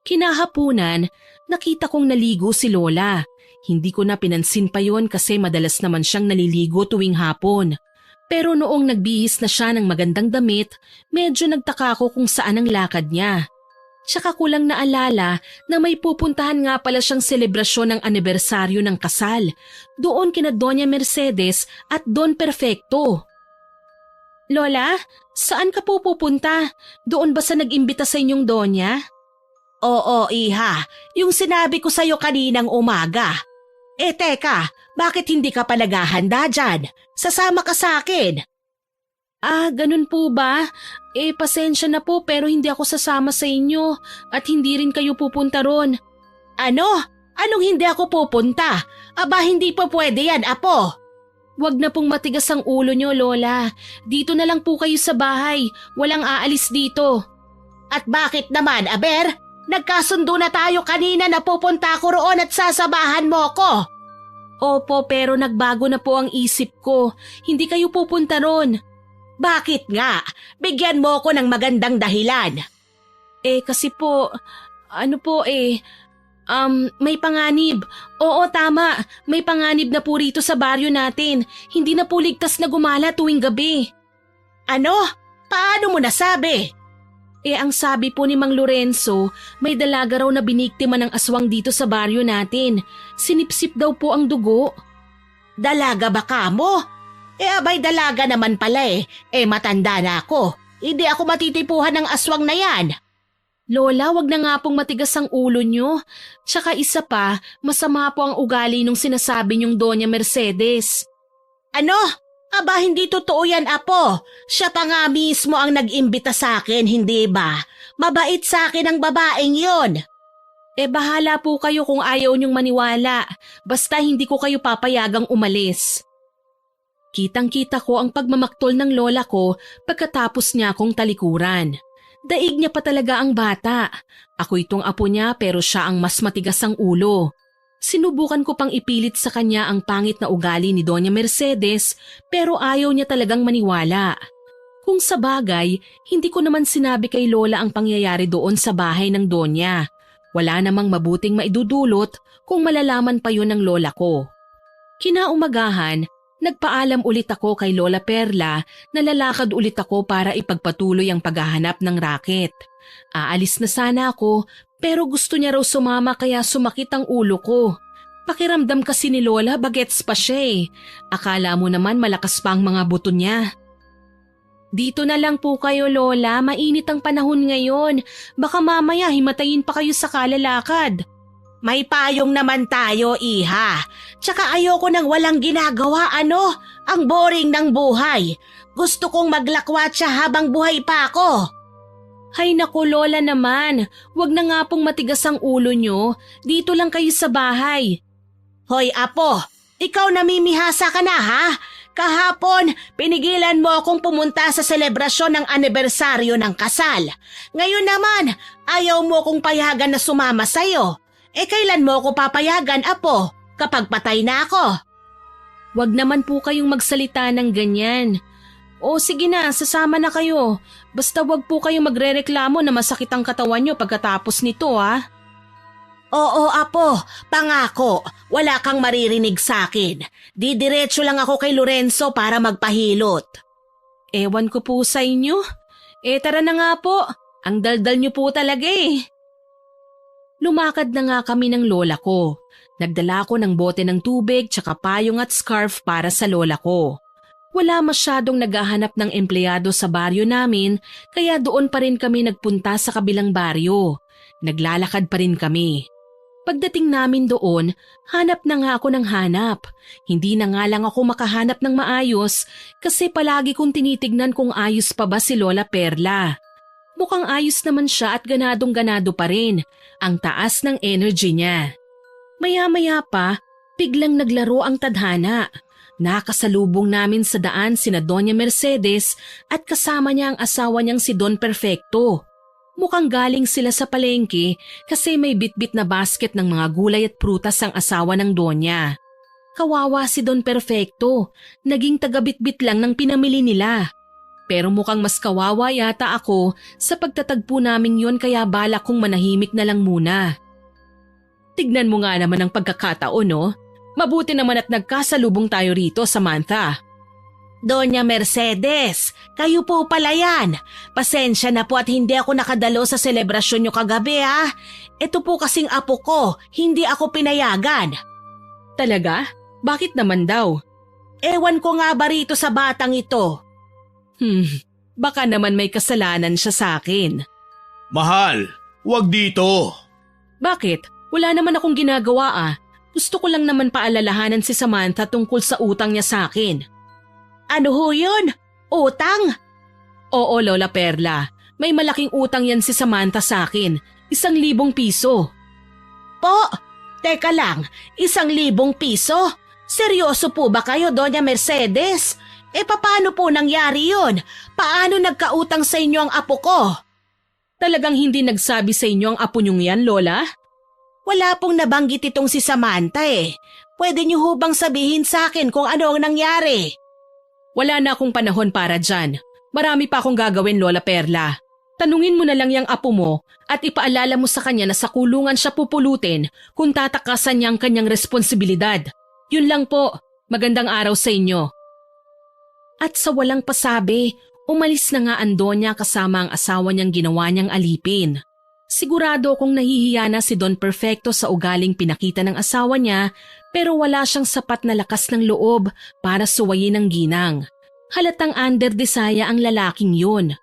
Kinahapunan, nakita kong naligo si Lola. Hindi ko na pinansin pa yon kasi madalas naman siyang naliligo tuwing hapon. Pero noong nagbihis na siya ng magandang damit, medyo nagtaka ako kung saan ang lakad niya. Tsaka ko lang naalala na may pupuntahan nga pala siyang selebrasyon ng anibersaryo ng kasal. Doon kina Doña Mercedes at Don Perfecto. Lola, saan ka po pupunta? Doon ba sa nag-imbita sa inyong Doña? Oo, Iha. Yung sinabi ko sa'yo kaninang umaga. Teka, bakit hindi ka pa naghahanda dyan? Sasama ka sa akin. Ganun po ba? Pasensya na po pero hindi ako sasama sa inyo at hindi rin kayo pupunta ron. Ano? Anong hindi ako pupunta? Aba, hindi pa pwede yan, Apo. Wag na pong matigas ang ulo nyo, Lola. Dito na lang po kayo sa bahay. Walang aalis dito. At bakit naman, Aber? Nagkasundo na tayo kanina na pupunta ako roon at sasabahan mo ko. Opo, pero nagbago na po ang isip ko. Hindi kayo pupunta ron. Bakit nga? Bigyan mo ko ng magandang dahilan. Kasi po, may panganib. Oo, tama. May panganib na po rito sa baryo natin. Hindi na po ligtas na gumala tuwing gabi. Ano? Paano mo nasabi? Ang sabi po ni Mang Lorenzo, may dalaga raw na biniktima ng aswang dito sa baryo natin. Sinipsip daw po ang dugo. Dalaga ba ka mo? Abay dalaga naman pala matanda na ako. Hindi ako matitipuhan ng aswang na yan. Lola, wag na nga pong matigas ang ulo nyo. Tsaka isa pa, masama po ang ugali nung sinasabi niyong Doña Mercedes. Ano? Aba, hindi totoo yan, Apo. Siya pa nga mismo ang nag-imbita sa akin, hindi ba? Mabait sa akin ang babaeng yon. Bahala po kayo kung ayaw niyong maniwala. Basta hindi ko kayo papayagang umalis. Kitang-kita ko ang pagmamaktol ng lola ko pagkatapos niya akong talikuran. Daig niya pa talaga ang bata. Ako itong apo niya pero siya ang mas matigas ang ulo. Sinubukan ko pang ipilit sa kanya ang pangit na ugali ni Doña Mercedes pero ayaw niya talagang maniwala. Kung sa bagay, hindi ko naman sinabi kay Lola ang pangyayari doon sa bahay ng Doña. Wala namang mabuting maidudulot kung malalaman pa yun ng lola ko. Kinaumagahan, nagpaalam ulit ako kay Lola Perla na lalakad ulit ako para ipagpatuloy ang paghahanap ng raket. Aalis na sana ako pero gusto niya raw sumama kaya sumakit ang ulo ko. Pakiramdam kasi ni Lola bagets pa siya. Akala mo naman malakas pa ang mga buto niya. Dito na lang po kayo, Lola. Mainit ang panahon ngayon. Baka mamaya himatayin pa kayo sa kalalakad. May payong naman tayo, iha. Tsaka ayoko nang walang ginagawa, ano? Ang boring ng buhay. Gusto kong maglakwatsa habang buhay pa ako. Hay naku Lola naman, wag na nga pong matigas ang ulo nyo. Dito lang kayo sa bahay. Hoy apo, ikaw namimihasa ka na ha? Kahapon, pinigilan mo akong pumunta sa selebrasyon ng anibersaryo ng kasal. Ngayon naman, ayaw mo akong payagan na sumama sa'yo. Kailan mo ako papayagan, apo? Kapag patay na ako. Wag naman po kayong magsalita ng ganyan. O sige na, sasama na kayo. Basta wag po kayong magrereklamo na masakit ang katawan nyo pagkatapos nito ha. Oo, apo. Pangako, wala kang maririnig sa akin. Didiretso lang ako kay Lorenzo para magpahilot. Ewan ko po sa inyo. Tara na nga po. Ang daldal nyo po talaga eh. Lumakad na nga kami ng lola ko. Nagdala ko ng bote ng tubig tsaka payong at scarf para sa lola ko. Wala masyadong naghahanap ng empleyado sa baryo namin kaya doon pa rin kami nagpunta sa kabilang baryo. Naglalakad pa rin kami. Pagdating namin doon, hanap na nga ako ng hanap. Hindi na nga lang ako makahanap ng maayos kasi palagi kong tinitignan kung ayos pa ba si Lola Perla. Mukhang ayos naman siya at ganadong-ganado pa rin. Ang taas ng energy niya. Maya-maya pa, biglang naglaro ang tadhana. Nakasalubong namin sa daan sina Doña Mercedes at kasama niya ang asawa niyang si Don Perfecto. Mukhang galing sila sa palengke kasi may bitbit na basket ng mga gulay at prutas ang asawa ng Donya. Kawawa si Don Perfecto, naging tagabitbit lang ng pinamili nila. Pero mukhang mas kawawa yata ako sa pagtatagpo naming yon kaya balak kong manahimik na lang muna. Tignan mo nga naman ang pagkakataon no? Mabuti naman at nagkasalubong tayo rito, Samantha. Doña Mercedes, kayo po pala yan. Pasensya na po at hindi ako nakadalo sa selebrasyon nyo kagabi ha. Ito po kasing apo ko, hindi ako pinayagan. Talaga? Bakit naman daw? Ewan ko nga ba rito sa batang ito. Baka naman may kasalanan siya sa akin. Mahal, wag dito. Bakit? Wala naman akong ginagawa ah. Gusto ko lang naman paalalahanan si Samantha tungkol sa utang niya sa akin. Ano ho yun? Utang? Oo, Lola Perla. May malaking utang yan si Samantha sa akin. 1,000 piso. Po? Teka lang, 1,000 piso? Seryoso po ba kayo, Doña Mercedes? Paano po nangyari yun? Paano nagkautang sa inyo ang apo ko? Talagang hindi nagsabi sa inyo ang apo niyong yan, Lola? Wala pong nabanggit itong si Samantha eh. Pwede niyo ho bang sabihin sa akin kung ano ang nangyari? Wala na akong panahon para dyan. Marami pa akong gagawin, Lola Perla. Tanungin mo na lang yung apo mo at ipaalala mo sa kanya na sa kulungan siya pupulutin kung tatakasan niya ang kanyang responsibilidad. Yun lang po. Magandang araw sa inyo. At sa walang pasabi, umalis na nga ang Donya kasama ang asawa niyang ginawa niyang alipin. Sigurado kong nahihiya na si Don Perfecto sa ugaling pinakita ng asawa niya pero wala siyang sapat na lakas ng loob para suwayin ang ginang. Halatang under-desaya ang lalaking yun.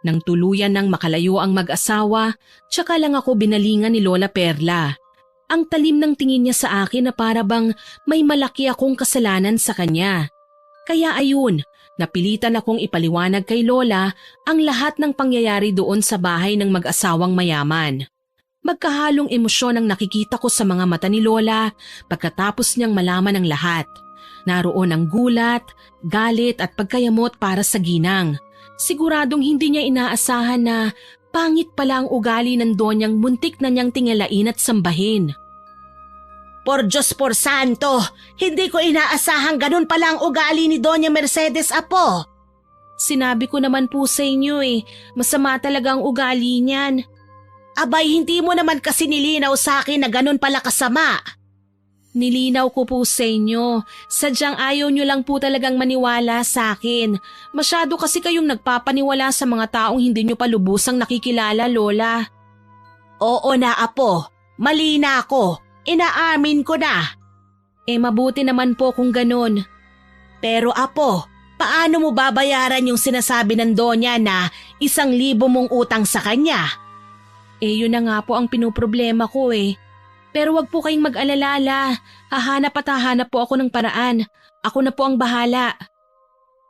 Nang tuluyan ng makalayo ang mag-asawa, tsaka lang ako binalingan ni Lola Perla. Ang talim ng tingin niya sa akin na para bang may malaki akong kasalanan sa kanya. Kaya ayun, napilitan akong ipaliwanag kay Lola ang lahat ng pangyayari doon sa bahay ng mag-asawang mayaman. Magkahalong emosyon ang nakikita ko sa mga mata ni Lola pagkatapos niyang malaman ang lahat. Naroon ang gulat, galit at pagkayamot para sa ginang. Siguradong hindi niya inaasahan na pangit pala ang ugali ng Donyang muntik na niyang tingalain at sambahin. Por Diyos por Santo, hindi ko inaasahang ganun pala ang ugali ni Doña Mercedes, apo. Sinabi ko naman po sa inyo masama talaga ang ugali niyan. Abay, hindi mo naman kasi nilinaw sa akin na ganun pala kasama. Nilinaw ko po sa inyo. Sadyang ayaw nyo lang po talagang maniwala sa akin. Masyado kasi kayong nagpapaniwala sa mga taong hindi nyo pa lubusang nakikilala, Lola. Oo na, apo. Mali na ako. Inaamin ko na. Mabuti naman po kung ganun. Pero apo, paano mo babayaran yung sinasabi ng Donya na 1,000 mong utang sa kanya? Yun na nga po ang pinoproblema ko Pero wag po kayong mag-alala. Hahanap at hahanap po ako ng paraan. Ako na po ang bahala.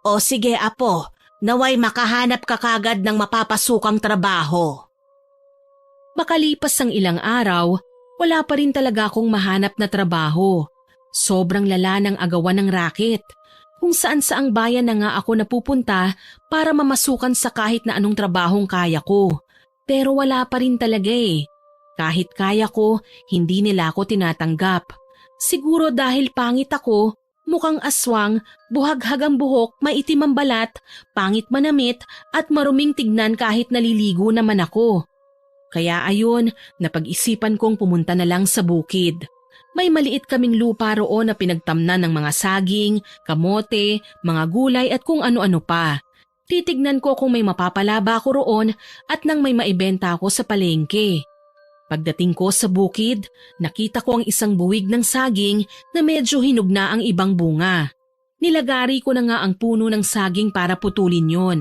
O sige apo, naway makahanap ka kagad ng mapapasukang trabaho. Makalipas ang ilang araw, wala pa rin talaga akong mahanap na trabaho. Sobrang lala ng agawan ng racket. Kung saan-saang bayan na nga ako napupunta para mamasukan sa kahit na anong trabahong kaya ko. Pero wala pa rin talaga eh. Kahit kaya ko, hindi nila ako tinatanggap. Siguro dahil pangit ako, mukhang aswang, buhaghag ang buhok, maitim ang balat, pangit manamit at maruming tignan kahit naliligo naman ako. Kaya ayun, napag-isipan kong pumunta na lang sa bukid. May maliit kaming lupa roon na pinagtamnan ng mga saging, kamote, mga gulay at kung ano-ano pa. Titignan ko kung may mapapalaba ko roon at nang may maibenta ako sa palengke. Pagdating ko sa bukid, nakita ko ang isang buwig ng saging na medyo hinog na ang ibang bunga. Nilagari ko na nga ang puno ng saging para putulin yon.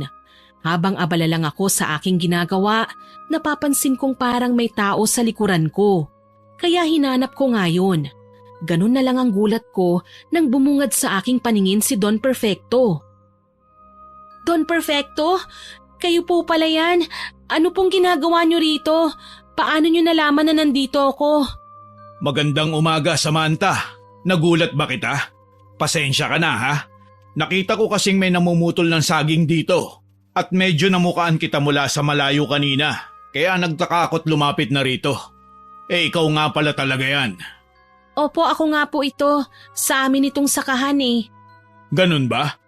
Habang abala lang ako sa aking ginagawa, napapansin kong parang may tao sa likuran ko. Kaya hinanap ko nga yun. Ganun na lang ang gulat ko nang bumungad sa aking paningin si Don Perfecto. Don Perfecto? Kayo po pala yan? Ano pong ginagawa nyo rito? Paano nyo nalaman na nandito ako? Magandang umaga, Samantha. Nagulat ba kita? Pasensya ka na ha. Nakita ko kasing may namumutol ng saging dito at medyo namukaan kita mula sa malayo kanina. Kaya nagtaka ako't lumapit na rito. Ikaw nga pala talaga yan. Opo, ako nga po ito. Sa amin itong sakahan eh. Ganun ba?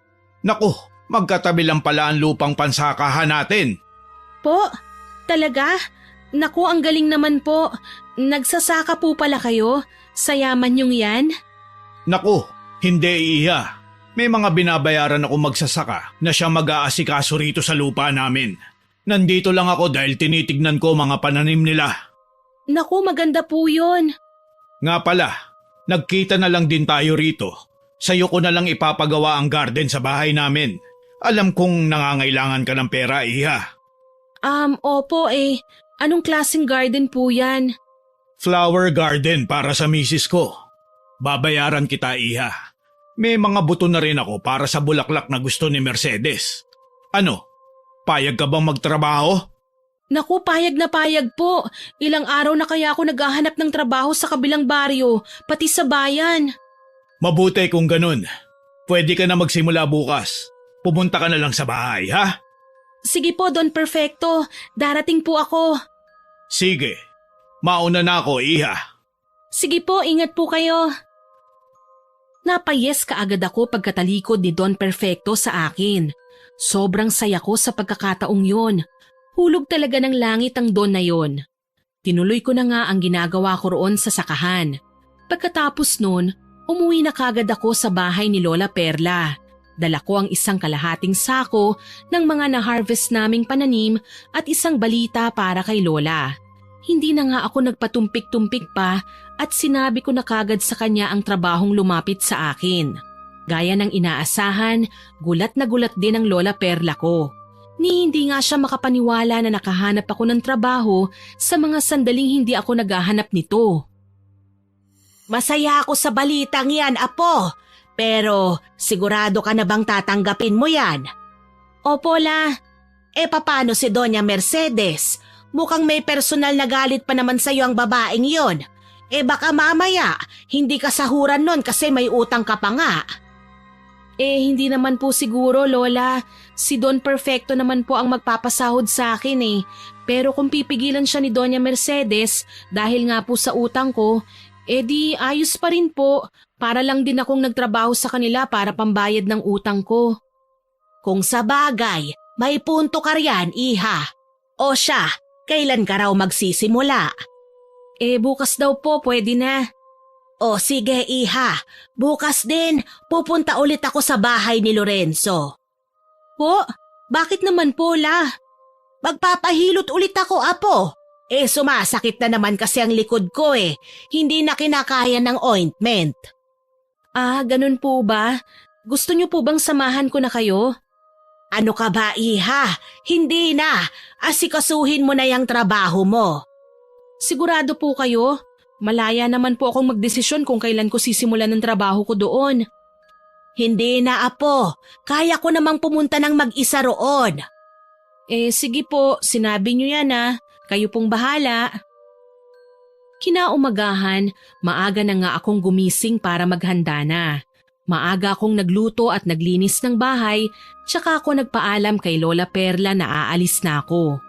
Naku, magkatabi lang pala ang lupang pansakahan natin. Po? Talaga? Naku, ang galing naman po. Nagsasaka po pala kayo? Sa yaman yung yan? Naku, hindi iya. May mga binabayaran ako magsasaka na siya mag-aasikaso rito sa lupa namin. Nandito lang ako dahil tinitignan ko mga pananim nila. Naku, maganda po yun. Nga pala, nagkita na lang din tayo rito. Sa'yo ko na lang ipapagawa ang garden sa bahay namin. Alam kong nangangailangan ka ng pera, iha. Opo eh. Anong klaseng garden po yan? Flower garden para sa misis ko. Babayaran kita, iha. May mga buto na rin ako para sa bulaklak na gusto ni Mercedes. Ano? Payag ka bang magtrabaho? Naku, payag na payag po. Ilang araw na kaya ako naghahanap ng trabaho sa kabilang baryo, pati sa bayan. Mabuti kung ganun. Pwede ka na magsimula bukas. Pumunta ka na lang sa bahay, ha? Sige po, Don Perfecto. Darating po ako. Sige. Mauna na ako, iha. Sige po, ingat po kayo. Napayes kaagad ako pagkatalikod ni Don Perfecto sa akin. Sobrang saya ko sa pagkakataong yon. Hulog talaga ng langit ang Don na yon. Tinuloy ko na nga ang ginagawa ko roon sa sakahan. Pagkatapos nun, umuwi na kagad ako sa bahay ni Lola Perla. Dala ko ang isang kalahating sako ng mga na-harvest naming pananim at isang balita para kay Lola. Hindi na nga ako nagpatumpik-tumpik pa at sinabi ko na kagad sa kanya ang trabahong lumapit sa akin. Gaya ng inaasahan, gulat na gulat din ang Lola Perla ko. Ni hindi nga siya makapaniwala na nakahanap ako ng trabaho sa mga sandaling hindi ako naghahanap nito. Masaya ako sa balitang yan, apo. Pero sigurado ka na bang tatanggapin mo yan? Opo, La. Paano si Doña Mercedes? Mukhang may personal na galit pa naman sa'yo ang babaeng yon. Baka mamaya, hindi ka sahuran nun kasi may utang ka pa nga. Hindi naman po siguro, Lola. Si Don Perfecto naman po ang magpapasahod sa akin eh. Pero kung pipigilan siya ni Doña Mercedes dahil nga po sa utang ko, di ayos pa rin po. Para lang din akong nagtrabaho sa kanila para pambayad ng utang ko. Kung sa bagay, may punto ka riyan, iha. O siya, kailan ka raw magsisimula? Bukas daw po, pwede na. O sige, iha. Bukas din, pupunta ulit ako sa bahay ni Lorenzo. Po? Bakit naman po, La? Magpapahilot ulit ako, apo. Sumasakit na naman kasi ang likod ko eh. Hindi na kinakaya ng ointment. Ganun po ba? Gusto niyo po bang samahan ko na kayo? Ano ka ba, iha? Hindi na. Asikasuhin mo na yung trabaho mo. Sigurado po kayo? Malaya naman po akong magdesisyon kung kailan ko sisimulan ng trabaho ko doon. Hindi na, Apo. Kaya ko namang pumunta ng mag-isa roon. Sige po, sinabi niyo yan ah. Kayo pong bahala. Kinaumagahan, maaga na nga akong gumising para maghanda na. Maaga akong nagluto at naglinis ng bahay, tsaka ako nagpaalam kay Lola Perla na aalis na ako.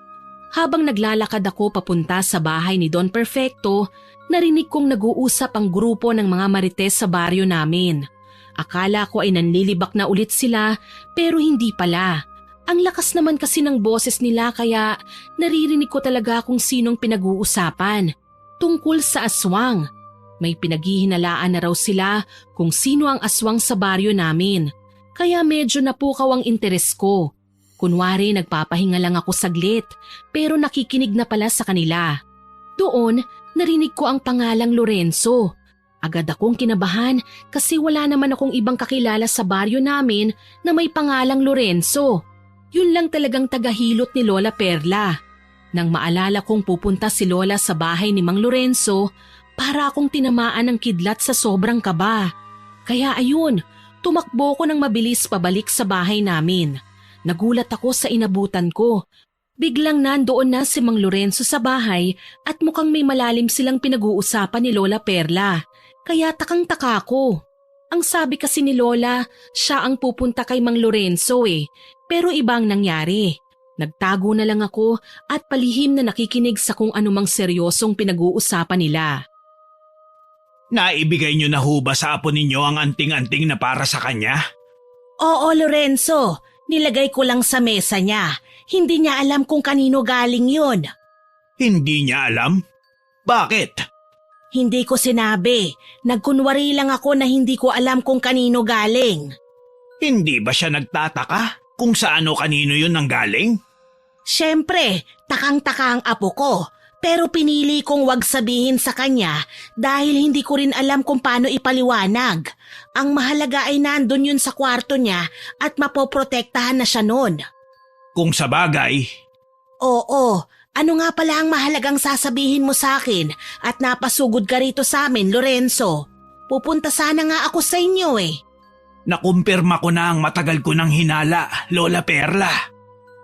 Habang naglalakad ako papunta sa bahay ni Don Perfecto, narinig kong nag-uusap ang grupo ng mga marites sa baryo namin. Akala ko ay nanlilibak na ulit sila, pero hindi pala. Ang lakas naman kasi ng boses nila kaya naririnig ko talaga kung sinong pinag-uusapan. Tungkol sa aswang. May pinaghihinalaan na raw sila kung sino ang aswang sa baryo namin. Kaya medyo napukaw ang interes ko. Kunwari nagpapahinga lang ako saglit pero nakikinig na pala sa kanila. Doon, narinig ko ang pangalang Lorenzo. Agad akong kinabahan kasi wala naman akong ibang kakilala sa baryo namin na may pangalang Lorenzo. Yun lang talagang tagahilot ni Lola Perla. Nang maalala kong pupunta si Lola sa bahay ni Mang Lorenzo, para akong tinamaan ng kidlat sa sobrang kaba. Kaya ayun, tumakbo ko ng mabilis pabalik sa bahay namin. Nagulat ako sa inabutan ko. Biglang nandoon na si Mang Lorenzo sa bahay at mukhang may malalim silang pinag-uusapan ni Lola Perla. Kaya takang-taka ko. Ang sabi kasi ni Lola, siya ang pupunta kay Mang Lorenzo pero ibang nangyari. Nagtago na lang ako at palihim na nakikinig sa kung anumang seryosong pinag-uusapan nila. Naibigay niyo na ho ba sa apo ninyo ang anting-anting na para sa kanya? Oo, Lorenzo. Nilagay ko lang sa mesa niya. Hindi niya alam kung kanino galing yun. Hindi niya alam? Bakit? Hindi ko sinabi. Nagkunwari lang ako na hindi ko alam kung kanino galing. Hindi ba siya nagtataka kung saan o kanino yun nanggaling? Siyempre, takang-taka ang apo ko. Pero pinili kong wag sabihin sa kanya dahil hindi ko rin alam kung paano ipaliwanag. Ang mahalaga ay nandun yun sa kwarto niya at mapoprotektahan na siya nun. Kung sa bagay. Oo, ano nga pala ang mahalagang sasabihin mo sa akin at napasugod ka rito sa amin, Lorenzo? Pupunta sana nga ako sa inyo Nakumpirma ko na ang matagal ko ng hinala, Lola Perla.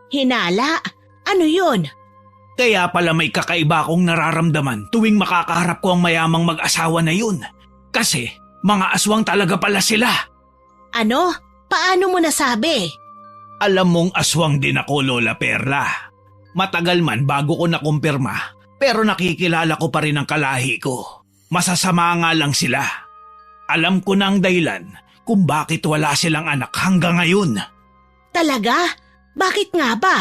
Hinala? Ano yun? Kaya pala may kakaiba akong nararamdaman tuwing makakaharap ko ang mayamang mag-asawa na yun. Kasi mga aswang talaga pala sila. Ano? Paano mo nasabi? Alam mong aswang din ako, Lola Perla. Matagal man bago ko nakumpirma, pero nakikilala ko pa rin ang kalahi ko. Masasama nga lang sila. Alam ko na ang dahilan kung bakit wala silang anak hanggang ngayon. Talaga? Bakit nga ba?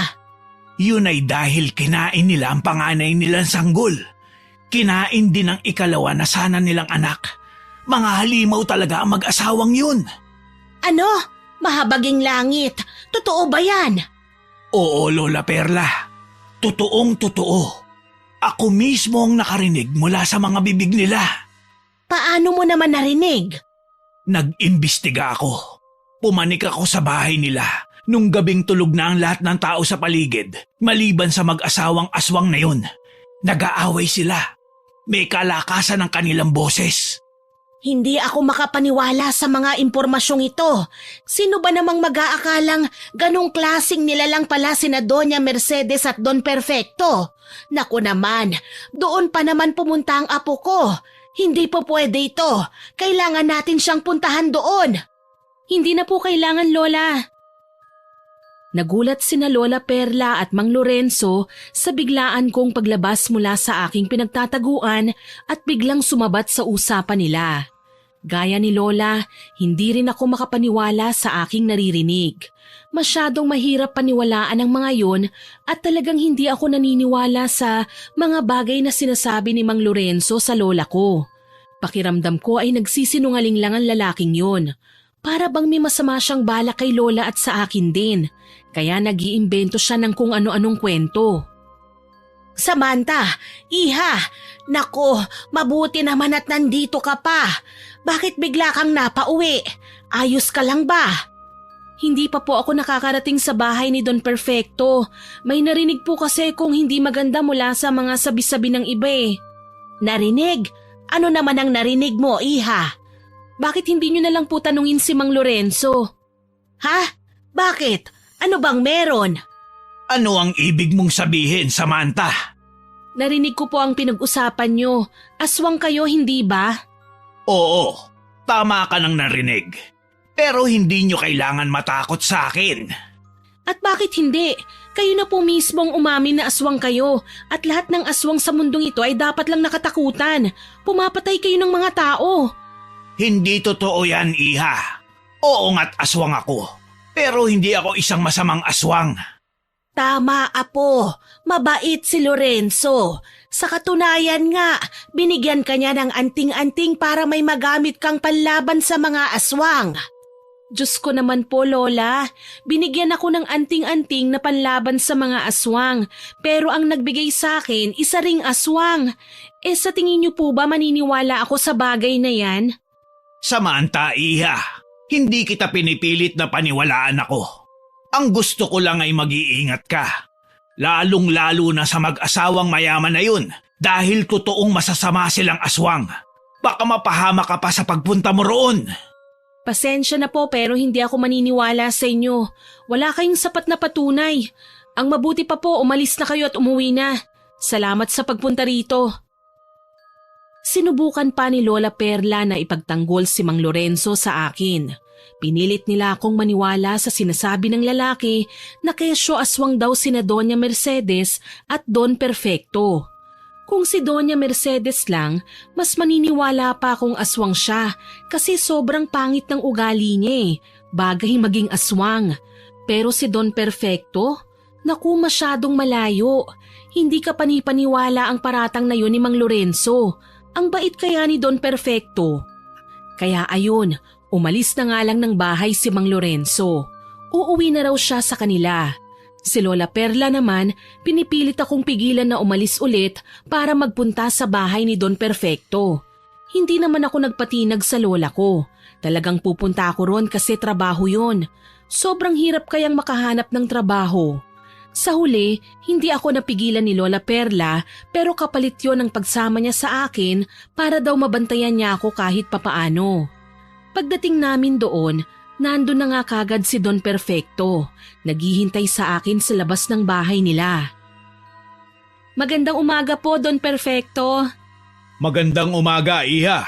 Yun ay dahil kinain nila ang panganay nilang sanggol. Kinain din ang ikalawa na sana nilang anak. Mga halimaw talaga ang mag-asawang yun. Ano? Mahabaging langit. Totoo ba yan? Oo, Lola Perla. Totoong totoo. Ako mismo ang nakarinig mula sa mga bibig nila. Paano mo naman narinig? Nag-imbestiga ako. Pumanik ako sa bahay nila. Nung gabing tulog na ang lahat ng tao sa paligid, maliban sa mag-asawang aswang na yun, nag-aaway sila. May kalakasan ng kanilang boses. Hindi ako makapaniwala sa mga impormasyong ito. Sino ba namang mag-aakalang ganong klaseng nilalang pala sina Doña Mercedes at Don Perfecto? Naku naman, doon pa naman pumunta ang apo ko. Hindi po pwede ito. Kailangan natin siyang puntahan doon. Hindi na po kailangan, Lola. Nagulat sina Lola Perla at Mang Lorenzo sa biglaan kong paglabas mula sa aking pinagtataguan at biglang sumabat sa usapan nila. Gaya ni Lola, hindi rin ako makapaniwala sa aking naririnig. Masyadong mahirap paniwalaan ang mga yon at talagang hindi ako naniniwala sa mga bagay na sinasabi ni Mang Lorenzo sa lola ko. Pakiramdam ko ay nagsisinungaling lang ang lalaking yon. Para bang may masama siyang balak kay Lola at sa akin din. Kaya nag-iimbento siya ng kung ano-anong kwento. Samantha, Iha, nako, mabuti naman at nandito ka pa. Bakit bigla kang napauwi? Ayos ka lang ba? Hindi pa po ako nakakarating sa bahay ni Don Perfecto. May narinig po kasi kung hindi maganda mula sa mga sabi-sabi ng iba Narinig? Ano naman ang narinig mo, iha? Bakit hindi nyo na lang po tanungin si Mang Lorenzo? Ha? Bakit? Ano bang meron? Ano ang ibig mong sabihin, Samantha? Narinig ko po ang pinag-usapan nyo. Aswang kayo, hindi ba? Oo, tama ka nang narinig. Pero hindi nyo kailangan matakot sa akin. At bakit hindi? Kayo na po mismong umamin na aswang kayo at lahat ng aswang sa mundong ito ay dapat lang nakatakutan. Pumapatay kayo ng mga tao. Hindi totoo yan, iha. Oo nga't aswang ako. Pero hindi ako isang masamang aswang. Tama, apo. Mabait si Lorenzo. Sa katunayan nga, binigyan ka niya ng anting-anting para may magamit kang panlaban sa mga aswang. Diyos ko naman po, Lola. Binigyan ako ng anting-anting na panlaban sa mga aswang. Pero ang nagbigay sa akin, isa ring aswang. Sa tingin niyo po ba maniniwala ako sa bagay na yan? Samantha, iha. Hindi kita pinipilit na paniwalaan ako. Ang gusto ko lang ay mag-iingat ka. Lalong-lalo na sa mag-asawang mayaman na yun dahil totoong masasama silang aswang. Baka mapahama ka pa sa pagpunta mo roon. Pasensya na po pero hindi ako maniniwala sa inyo. Wala kayong sapat na patunay. Ang mabuti pa po umalis na kayo at umuwi na. Salamat sa pagpunta rito. Sinubukan pa ni Lola Perla na ipagtanggol si Mang Lorenzo sa akin. Pinilit nila akong maniwala sa sinasabi ng lalaki na kesyo aswang daw sina Doña Mercedes at Don Perfecto. Kung si Doña Mercedes lang, mas maniniwala pa akong aswang siya kasi sobrang pangit ng ugali niya bagay maging aswang. Pero si Don Perfecto, naku masyadong malayo. Hindi ka panipaniwala ang paratang na yun ni Mang Lorenzo. Ang bait kaya ni Don Perfecto. Kaya ayun, umalis na nga lang ng bahay si Mang Lorenzo. Uuwi na raw siya sa kanila. Si Lola Perla naman, pinipilit akong pigilan na umalis ulit para magpunta sa bahay ni Don Perfecto. Hindi naman ako nagpatinag sa lola ko. Talagang pupunta ako ron kasi trabaho yon. Sobrang hirap kayang makahanap ng trabaho. Sa huli, hindi ako napigilan ni Lola Perla pero kapalit yon ng pagsama niya sa akin para daw mabantayan niya ako kahit papaano. Pagdating namin doon, nandun na nga kagad si Don Perfecto. Naghihintay sa akin sa labas ng bahay nila. Magandang umaga po, Don Perfecto. Magandang umaga, iha.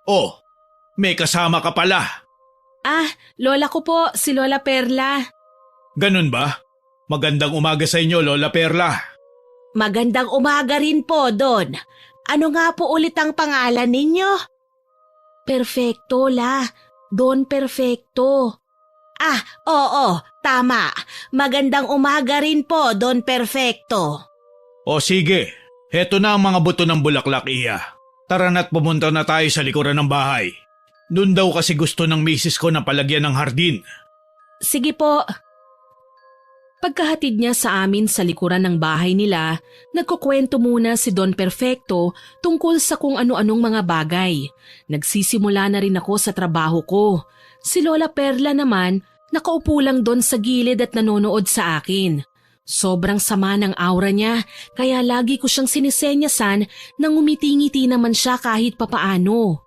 Oh, may kasama ka pala. Ah, lola ko po, si Lola Perla. Ganun ba? Magandang umaga sa inyo, Lola Perla. Magandang umaga rin po, Don. Ano nga po ulit ang pangalan ninyo? Perfecto, La. Don Perfecto. Ah, oo, tama. Magandang umaga rin po, Don Perfecto. O sige, heto na ang mga buto ng bulaklak, iha. Tara na't pumunta na tayo sa likuran ng bahay. Doon daw kasi gusto ng misis ko na palagyan ng hardin. Sige po. Pagkahatid niya sa amin sa likuran ng bahay nila, nagkukwento muna si Don Perfecto tungkol sa kung ano-anong mga bagay. Nagsisimula na rin ako sa trabaho ko. Si Lola Perla naman, nakaupo lang doon sa gilid at nanonood sa akin. Sobrang sama ng aura niya, kaya lagi ko siyang sinisenyasan nang umiti-ngiti naman siya kahit papaano.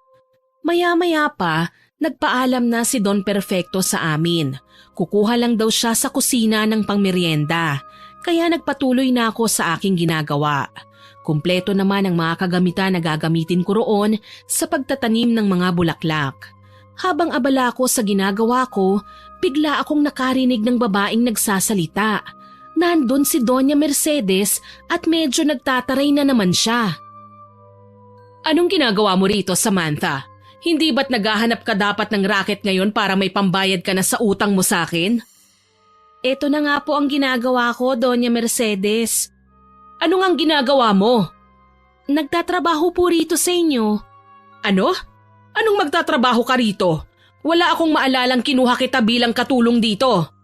Maya-maya pa, nagpaalam na si Don Perfecto sa amin. Kukuha lang daw siya sa kusina ng pangmeryenda, kaya nagpatuloy na ako sa aking ginagawa. Kumpleto naman ang mga kagamitan na gagamitin ko roon sa pagtatanim ng mga bulaklak. Habang abala ko sa ginagawa ko, bigla akong nakarinig ng babaeng nagsasalita. Nandun si Doña Mercedes at medyo nagtataray na naman siya. Anong ginagawa mo rito, Samantha? Hindi ba't naghahanap ka dapat ng racket ngayon para may pambayad ka na sa utang mo sa akin? Eto na nga po ang ginagawa ko, Doña Mercedes. Ano nga ang ginagawa mo? Nagtatrabaho po rito sa inyo. Ano? Anong magtatrabaho ka rito? Wala akong maalalang kinuha kita bilang katulong dito.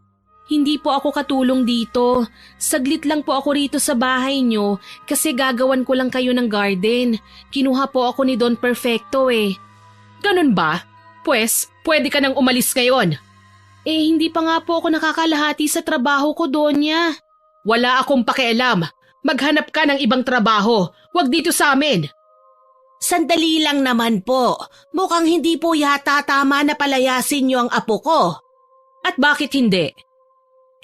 Hindi po ako katulong dito. Saglit lang po ako rito sa bahay nyo kasi gagawan ko lang kayo ng garden. Kinuha po ako ni Don Perfecto eh. Ganun ba? Pwes, pwede ka nang umalis ngayon. Hindi pa nga po ako nakakalahati sa trabaho ko, Donya. Wala akong pakialam. Maghanap ka ng ibang trabaho. Huwag dito sa amin. Sandali lang naman po. Mukhang hindi po yata tama na palayasin niyo ang apo ko. At bakit hindi?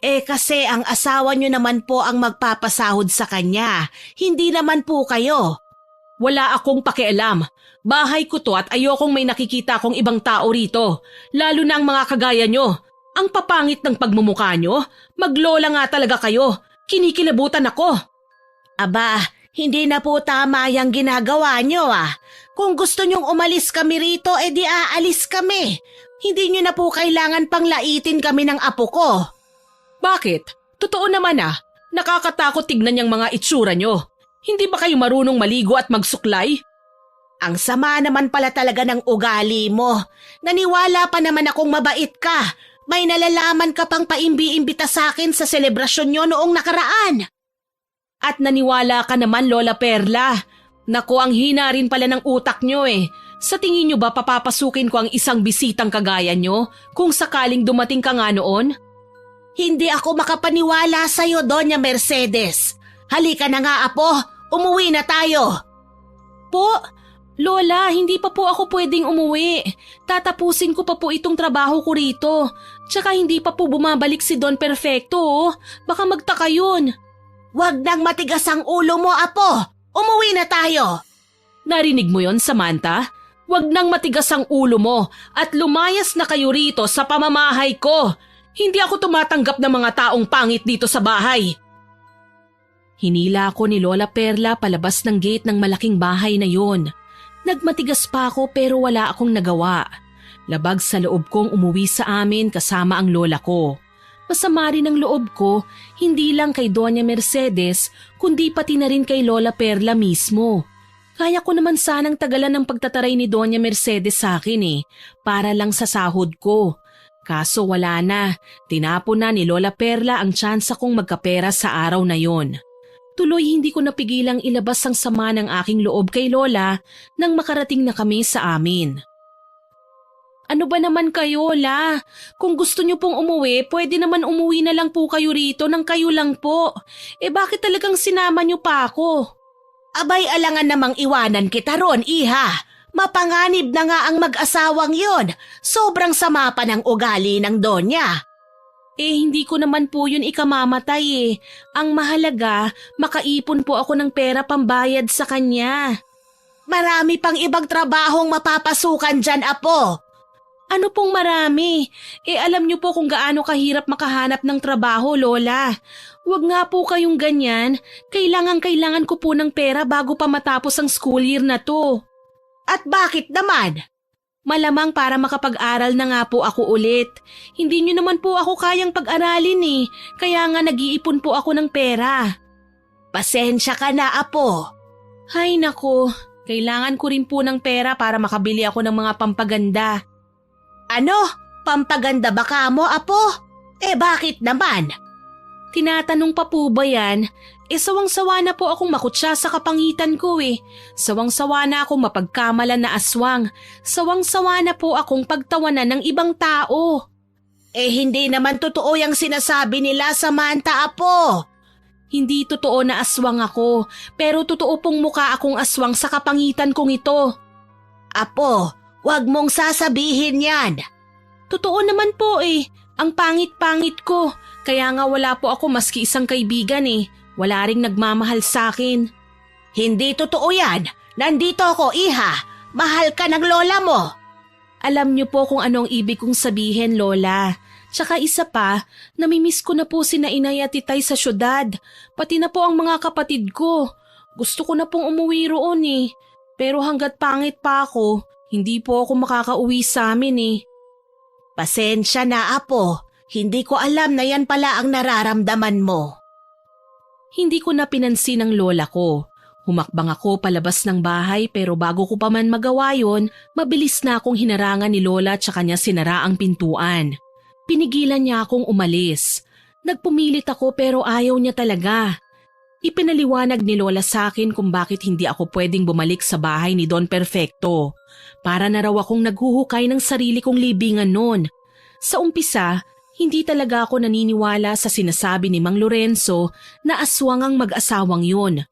Kasi ang asawa niyo naman po ang magpapasahod sa kanya. Hindi naman po kayo. Wala akong pakialam. Bahay ko to at ayokong may nakikita akong ibang tao rito. Lalo na ang mga kagaya nyo. Ang papangit ng pagmumukha nyo. Maglola nga talaga kayo. Kinikilabutan ako. Aba, hindi na po tama yung ginagawa nyo ah. Kung gusto nyong umalis kami rito, edi aalis kami. Hindi nyo na po kailangan pang laitin kami ng apo ko. Bakit? Totoo naman ah. Nakakatakot tignan yung mga itsura nyo. Hindi ba kayo marunong maligo at magsuklay? Ang sama naman pala talaga ng ugali mo. Naniwala pa naman akong mabait ka. May nalalaman ka pang paimbi-imbita sa akin sa selebrasyon nyo noong nakaraan. At naniwala ka naman, Lola Perla. Naku, ang hina rin pala ng utak nyo eh. Sa tingin nyo ba papapasukin ko ang isang bisitang kagaya nyo kung sakaling dumating ka nga noon? Hindi ako makapaniwala sa'yo, Doña Mercedes. Halika na nga, apo. Umuwi na tayo. Po, Lola, hindi pa po ako pwedeng umuwi. Tatapusin ko pa po itong trabaho ko rito. Tsaka hindi pa po bumabalik si Don Perfecto, oh. Baka magtaka yun. Huwag nang matigas ang ulo mo, apo. Umuwi na tayo. Narinig mo yon, Samantha? Huwag nang matigas ang ulo mo at lumayas na kayo rito sa pamamahay ko. Hindi ako tumatanggap ng mga taong pangit dito sa bahay. Hinila ako ni Lola Perla palabas ng gate ng malaking bahay na yon. Nagmatigas pa ako pero wala akong nagawa. Labag sa loob kong umuwi sa amin kasama ang lola ko. Masama rin ang loob ko, hindi lang kay Doña Mercedes, kundi pati na rin kay Lola Perla mismo. Kaya ko naman sanang tagalan ng pagtataray ni Doña Mercedes sa akin para lang sa sahod ko. Kaso wala na, tinapon na ni Lola Perla ang tsansa kong magkapera sa araw na yon. Tuloy hindi ko napigilang ilabas ang sama ng aking loob kay Lola nang makarating na kami sa amin. Ano ba naman kayo, La? Kung gusto niyo pong umuwi, pwede naman umuwi na lang po kayo rito nang kayo lang po. Bakit talagang sinama niyo pa ako? Abay, alangan namang iwanan kita ron, iha. Mapanganib na nga ang mag-asawang yon. Sobrang sama pa ng ugali ng Donya. Hindi ko naman po yun ikamamatay. Ang mahalaga, makaipon po ako ng pera pambayad sa kanya. Marami pang ibang trabahong mapapasukan dyan, apo. Ano pong marami? Alam niyo po kung gaano kahirap makahanap ng trabaho, Lola. Huwag nga po kayong ganyan. Kailangan ko po ng pera bago pa matapos ang school year na to. At bakit naman? Malamang para makapag-aral na nga po ako ulit. Hindi niyo naman po ako kayang pag-aralin kaya nga nag-iipon po ako ng pera. Pasensya ka na, apo. Hay nako, kailangan ko rin po ng pera para makabili ako ng mga pampaganda. Ano? Pampaganda ba ka mo, apo? Bakit naman? Tinatanong pa po ba yan? Sawang-sawa na po akong makutsa sa kapangitan ko Sawang-sawa na akong mapagkamalan na aswang. Sawang-sawa na po akong pagtawanan ng ibang tao. Hindi naman totoo yung sinasabi nila, Samantha, apo. Hindi totoo na aswang ako, pero totoo pong mukha akong aswang sa kapangitan kong ito. Apo, wag mong sasabihin yan. Totoo naman po Ang pangit-pangit ko. Kaya nga wala po ako maski isang kaibigan Wala ring nagmamahal sa akin. Hindi totoo yan. Nandito ako, iha. Mahal ka ng lola mo. Alam niyo po kung anong ibig kong sabihin, Lola. Tsaka isa pa, namimiss ko na po sina Inay at Titay sa syudad. Pati na po ang mga kapatid ko. Gusto ko na pong umuwi roon Pero hanggat pangit pa ako, hindi po ako makakauwi sa amin Pasensya na, apo. Hindi ko alam na yan pala ang nararamdaman mo. Hindi ko na pinansin ang lola ko. Humakbang ako palabas ng bahay pero bago ko pa man magawa yon, mabilis na akong hinarangan ni Lola at kanya sinara ang pintuan. Pinigilan niya akong umalis. Nagpumilit ako pero ayaw niya talaga. Ipinaliwanag ni Lola sa akin kung bakit hindi ako pwedeng bumalik sa bahay ni Don Perfecto. Para na raw akong naghuhukay ng sarili kong libingan noon. Sa umpisa, hindi talaga ako naniniwala sa sinasabi ni Mang Lorenzo na aswang ang mag-asawang yun.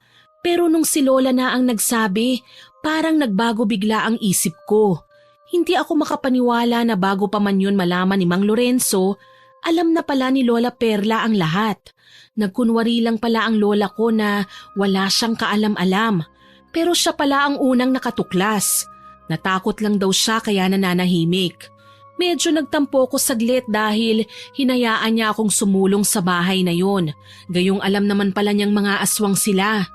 Pero nung si Lola na ang nagsabi, parang nagbago bigla ang isip ko. Hindi ako makapaniwala na bago pa man yun malaman ni Mang Lorenzo, alam na pala ni Lola Perla ang lahat. Nagkunwari lang pala ang lola ko na wala siyang kaalam-alam. Pero siya pala ang unang nakatuklas. Natakot lang daw siya kaya nananahimik. Medyo nagtampo ko saglit dahil hinayaan niya akong sumulong sa bahay na yon. Gayong alam naman pala niyang mga aswang sila.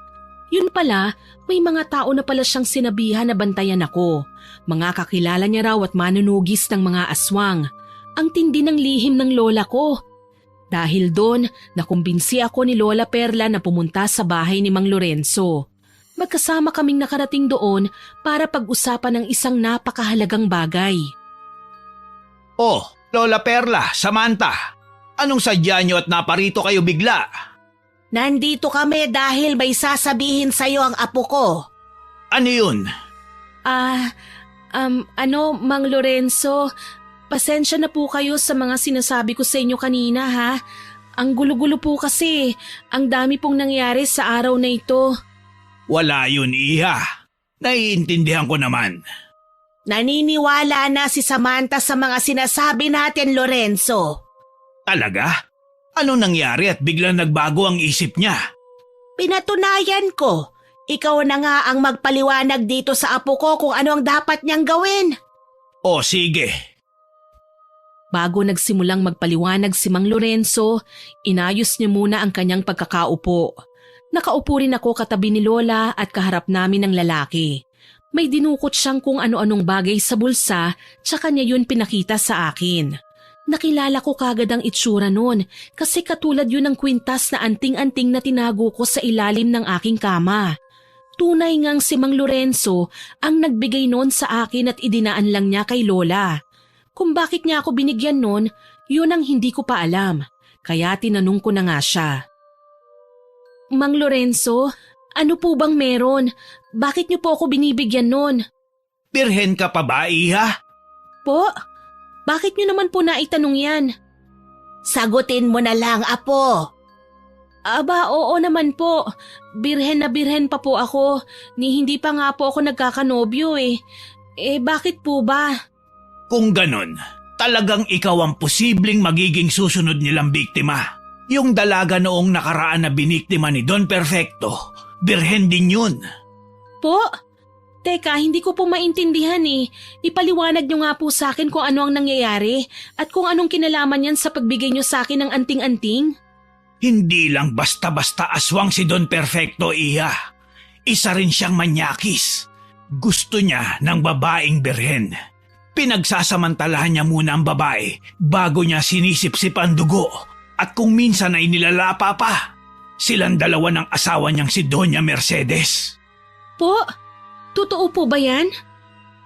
Yun pala, may mga tao na pala siyang sinabihan na bantayan ako. Mga kakilala niya raw at manunugis ng mga aswang. Ang tindi ng lihim ng lola ko. Dahil doon, nakumbinsi ako ni Lola Perla na pumunta sa bahay ni Mang Lorenzo. Magkasama kaming nakarating doon para pag-usapan ng isang napakahalagang bagay. Oh, Lola Perla, Samantha, anong sadya niyo at naparito kayo bigla? Nandito kami dahil may sasabihin sa'yo ang apo ko. Ano yun? Mang Lorenzo, pasensya na po kayo sa mga sinasabi ko sa inyo kanina ha. Ang gulo-gulo po kasi, ang dami pong nangyari sa araw na ito. Wala yun, Iha. Naiintindihan ko naman. Naniniwala na si Samantha sa mga sinasabi natin, Lorenzo. Talaga? Anong nangyari at biglang nagbago ang isip niya? Pinatunayan ko. Ikaw na nga ang magpaliwanag dito sa apo ko kung ano ang dapat niyang gawin. O sige. Bago nagsimulang magpaliwanag si Mang Lorenzo, inayos niya muna ang kanyang pagkakaupo. Nakaupo rin ako katabi ni Lola at kaharap namin ng lalaki. May dinukot siyang kung ano-anong bagay sa bulsa tsaka niya yun pinakita sa akin. Nakilala ko kagad ang itsura nun kasi katulad yun ng kwintas na anting-anting na tinago ko sa ilalim ng aking kama. Tunay ngang si Mang Lorenzo ang nagbigay nun sa akin at idinaan lang niya kay Lola. Kung bakit niya ako binigyan nun, yun ang hindi ko pa alam. Kaya tinanong ko na nga siya. Mang Lorenzo, ano po bang meron? Bakit niyo po ako binibigyan nun? Birhen ka pa ba, Iha? Po? Bakit niyo naman po naitanong yan? Sagutin mo na lang, apo. Aba, oo naman po. Birhen na birhen pa po ako. Hindi pa nga po ako nagkakanobyo eh. Bakit po ba? Kung ganon, talagang ikaw ang posibleng magiging susunod nilang biktima. Yung dalaga noong nakaraan na biniktima ni Don Perfecto, birhen din yun. Po? Teka, hindi ko po maintindihan eh. Ipaliwanag niyo nga po sa akin kung ano ang nangyayari at kung anong kinalaman yan sa pagbigay niyo sa akin ng anting-anting. Hindi lang basta-basta aswang si Don Perfecto, Iha. Isa rin siyang manyakis. Gusto niya ng babaeng birhen. Pinagsasamantalahan niya muna ang babae bago niya sinisip-sip ang dugo at kung minsan ay nilalapa pa. Silang dalawa ng asawa niyang si Doña Mercedes. Po? Totoo po ba yan?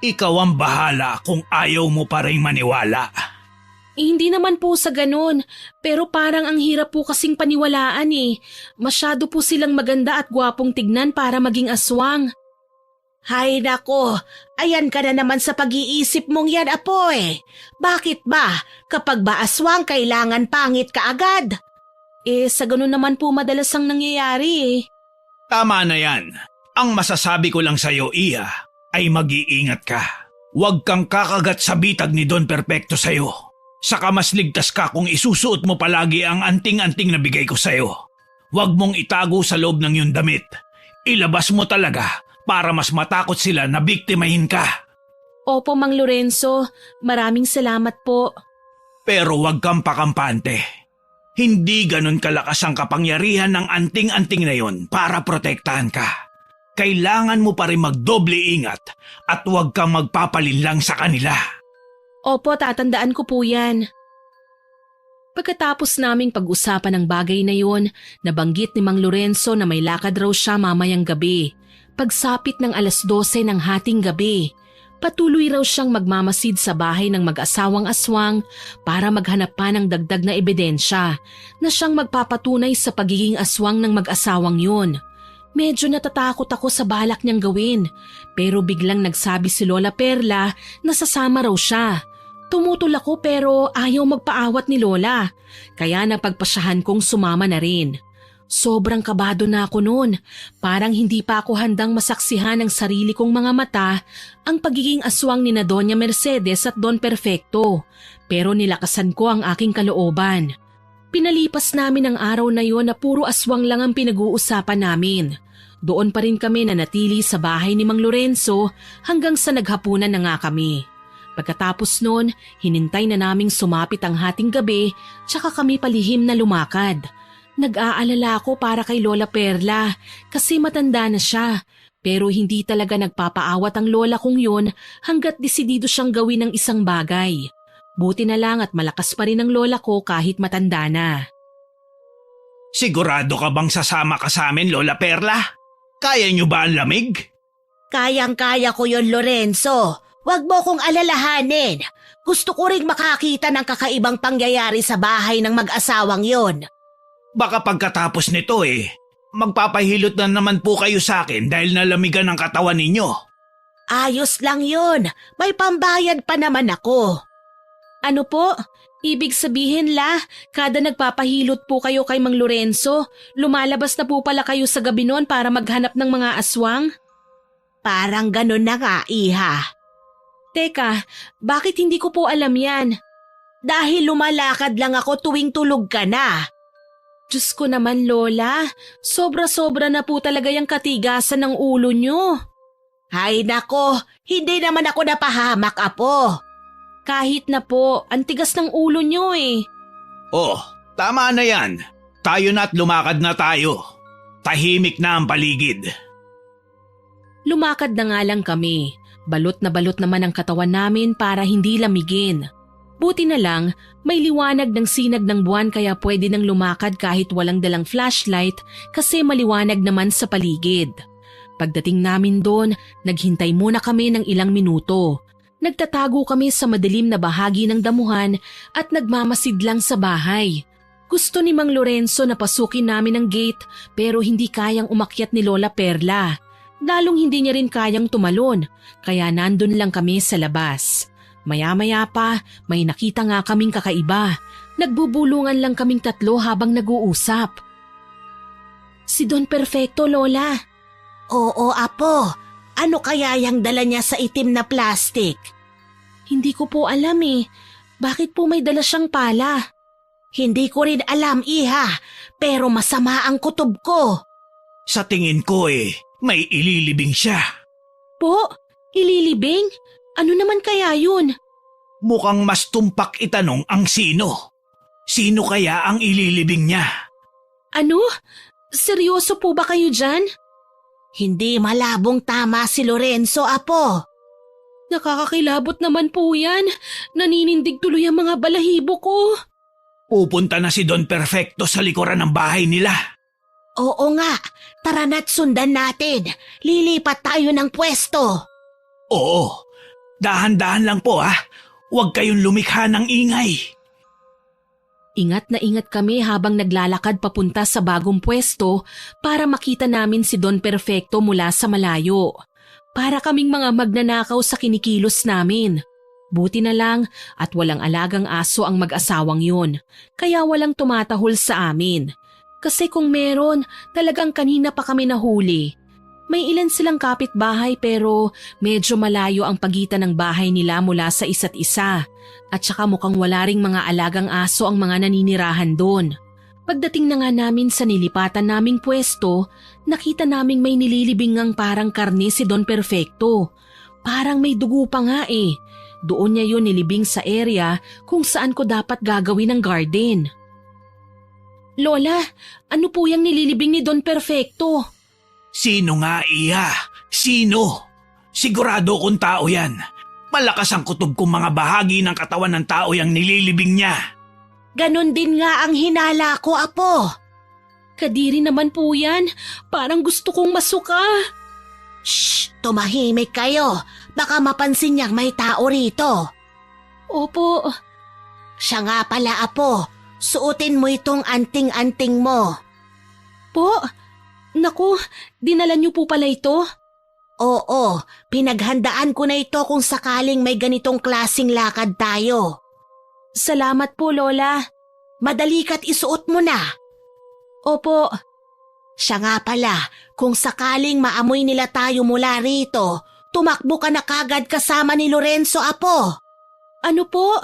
Ikaw ang bahala kung ayaw mo pa rin maniwala. Hindi naman po sa ganun, pero parang ang hirap po kasing paniwalaan eh. Masyado po silang maganda at gwapong tignan para maging aswang. Hay nako, ayan ka na naman sa pag-iisip mong yan, apo eh. Bakit ba? Kapag ba aswang, kailangan pangit ka agad? Sa ganun naman po madalas ang nangyayari eh. Tama na yan. Ang masasabi ko lang sa'yo, Iha, ay mag-iingat ka. Huwag kang kakagat sa bitag ni Don Perfecto sa'yo. Saka mas ligtas ka kung isusuot mo palagi ang anting-anting na bigay ko sa'yo. Huwag mong itago sa loob ng iyong damit. Ilabas mo talaga para mas matakot sila na biktimahin ka. Opo, Mang Lorenzo. Maraming salamat po. Pero huwag kang pakampante. Hindi ganun kalakas ang kapangyarihan ng anting-anting na yon para protektahan ka. Kailangan mo pa rin magdoble ingat at huwag kang magpapalinlang sa kanila. Opo, tatandaan ko po yan. Pagkatapos naming pag-usapan ng bagay na yon, nabanggit ni Mang Lorenzo na may lakad raw siya mamayang gabi. Pagsapit ng 12:00 ng hating gabi, patuloy raw siyang magmamasid sa bahay ng mag-asawang aswang para maghanap pa ng dagdag na ebidensya na siyang magpapatunay sa pagiging aswang ng mag-asawang yun. Medyo natatakot ako sa balak niyang gawin, pero biglang nagsabi si Lola Perla na sasama raw siya. Tumutol ako pero ayaw magpaawat ni Lola, kaya napagpasyahan kong sumama na rin. Sobrang kabado na ako noon. Parang hindi pa ako handang masaksihan ng sarili kong mga mata ang pagiging aswang ni na Doña Mercedes at Don Perfecto. Pero nilakasan ko ang aking kalooban. Pinalipas namin ang araw na yon na puro aswang lang ang pinag-uusapan namin. Doon pa rin kami nanatili sa bahay ni Mang Lorenzo hanggang sa naghapunan na nga kami. Pagkatapos noon, hinintay na naming sumapit ang hating gabi tsaka kami palihim na lumakad. Nag-aalala ako para kay Lola Perla kasi matanda na siya pero hindi talaga nagpapaawat ang lola kong yun hanggat desidido siyang gawin ng isang bagay. Buti na lang at malakas pa rin ang lola ko kahit matanda na. Sigurado ka bang sasama ka sa amin, Lola Perla? Kaya niyo ba ang lamig? Kayang-kaya ko yon, Lorenzo. Huwag mo kong alalahanin. Gusto ko ring makakita ng kakaibang pangyayari sa bahay ng mag-asawang yon. Baka pagkatapos nito magpapahilot na naman po kayo sa akin dahil nalamigan ang katawan ninyo. Ayos lang yun. May pambayad pa naman ako. Ano po? Ibig sabihin kada nagpapahilot po kayo kay Mang Lorenzo, lumalabas na po pala kayo sa gabi noon para maghanap ng mga aswang? Parang ganun na nga, iha. Teka, bakit hindi ko po alam yan? Dahil lumalakad lang ako tuwing tulog ka na. Diyos ko naman, Lola. Sobra-sobra na po talaga yung katigasan ng ulo nyo. Ay nako, hindi naman ako napahamak, apo. Kahit na po, ang tigas ng ulo nyo Oh, tama na yan. Tayo na at lumakad na tayo. Tahimik na ang paligid. Lumakad na nga lang kami. Balot naman ang katawan namin para hindi lamigin. Buti na lang, may liwanag ng sinag ng buwan kaya pwede nang lumakad kahit walang dalang flashlight kasi maliwanag naman sa paligid. Pagdating namin doon, naghintay muna kami ng ilang minuto. Nagtatago kami sa madilim na bahagi ng damuhan at nagmamasid lang sa bahay. Gusto ni Mang Lorenzo na pasukin namin ang gate pero hindi kayang umakyat ni Lola Perla. Lalong hindi niya rin kayang tumalon kaya nandun lang kami sa labas. Maya-maya pa, may nakita nga kaming kakaiba. Nagbubulungan lang kaming tatlo habang nag-uusap. Si Don Perfecto, Lola. Oo, apo. Ano kaya yung dala niya sa itim na plastic? Hindi ko po alam Bakit po may dala siyang pala? Hindi ko rin alam, iha. Pero masama ang kutob ko. Sa tingin ko may ililibing siya. Po? Ililibing? Ano naman kaya yun? Mukhang mas tumpak itanong ang sino. Sino kaya ang ililibing niya? Ano? Seryoso po ba kayo dyan? Hindi malabong tama si Lorenzo, apo. Nakakakilabot naman po yan. Naninindig tuloy ang mga balahibo ko. Pupunta na si Don Perfecto sa likuran ng bahay nila. Oo nga, tara na't sundan natin. Lilipat tayo ng pwesto. Oo, dahan-dahan lang po Huwag kayong lumikha ng ingay. Ingat na ingat kami habang naglalakad papunta sa bagong pwesto para makita namin si Don Perfecto mula sa malayo. Para kaming mga magnanakaw sa kinikilos namin. Buti na lang at walang alagang aso ang mag-asawang yun, kaya walang tumatahol sa amin. Kasi kung meron, talagang kanina pa kami nahuli. May ilan silang kapitbahay pero medyo malayo ang pagitan ng bahay nila mula sa isa't isa. At saka mukhang wala ring mga alagang aso ang mga naninirahan doon. Pagdating na nga namin sa nilipatan naming pwesto, nakita naming may nililibingang parang karne si Don Perfecto. Parang may dugo pa nga Doon niya yun nilibing sa area kung saan ko dapat gagawin ang garden. Lola, ano po yung nililibing ni Don Perfecto? Sino nga iya? Sino? Sigurado kung tao yan. Malakas ang kutob kong mga bahagi ng katawan ng tao yung nililibing niya. Ganon din nga ang hinala ko, apo. Kadiri naman po yan. Parang gusto kong masuka. Shh! Tumahimik kayo. Baka mapansin niyang may tao rito. Opo. Siya nga pala, apo. Suotin mo itong anting-anting mo. Po? Naku, dinala niyo po pala ito? Oo, pinaghandaan ko na ito kung sakaling may ganitong klasing lakad tayo. Salamat po, Lola. Madali ka't isuot mo na. Opo, Siya nga pala, kung sakaling maamoy nila tayo mula rito, tumakbo ka na kagad kasama ni Lorenzo, apo. Ano po?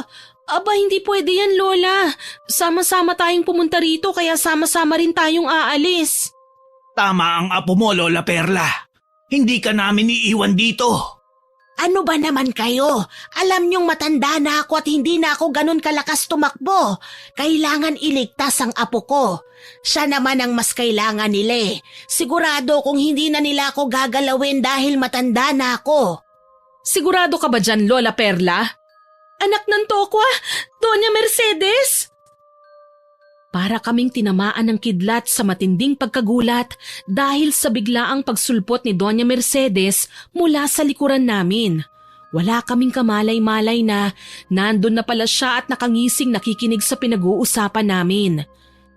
Aba, hindi pwede yan, Lola. Sama-sama tayong pumunta rito kaya sama-sama rin tayong aalis. Tama ang apo mo, Lola Perla. Hindi ka namin iiwan dito. Ano ba naman kayo? Alam niyong matanda na ako at hindi na ako ganun kalakas tumakbo. Kailangan iligtas ang apo ko. Siya naman ang mas kailangan nila eh. Sigurado kung hindi na nila ako gagalawin dahil matanda na ako. Sigurado ka ba dyan, Lola Perla? Anak ng Tokwa, Doña Mercedes? Para kaming tinamaan ng kidlat sa matinding pagkagulat dahil sa biglaang pagsulpot ni Doña Mercedes mula sa likuran namin. Wala kaming kamalay-malay na nandun na pala siya at nakangising nakikinig sa pinag-uusapan namin.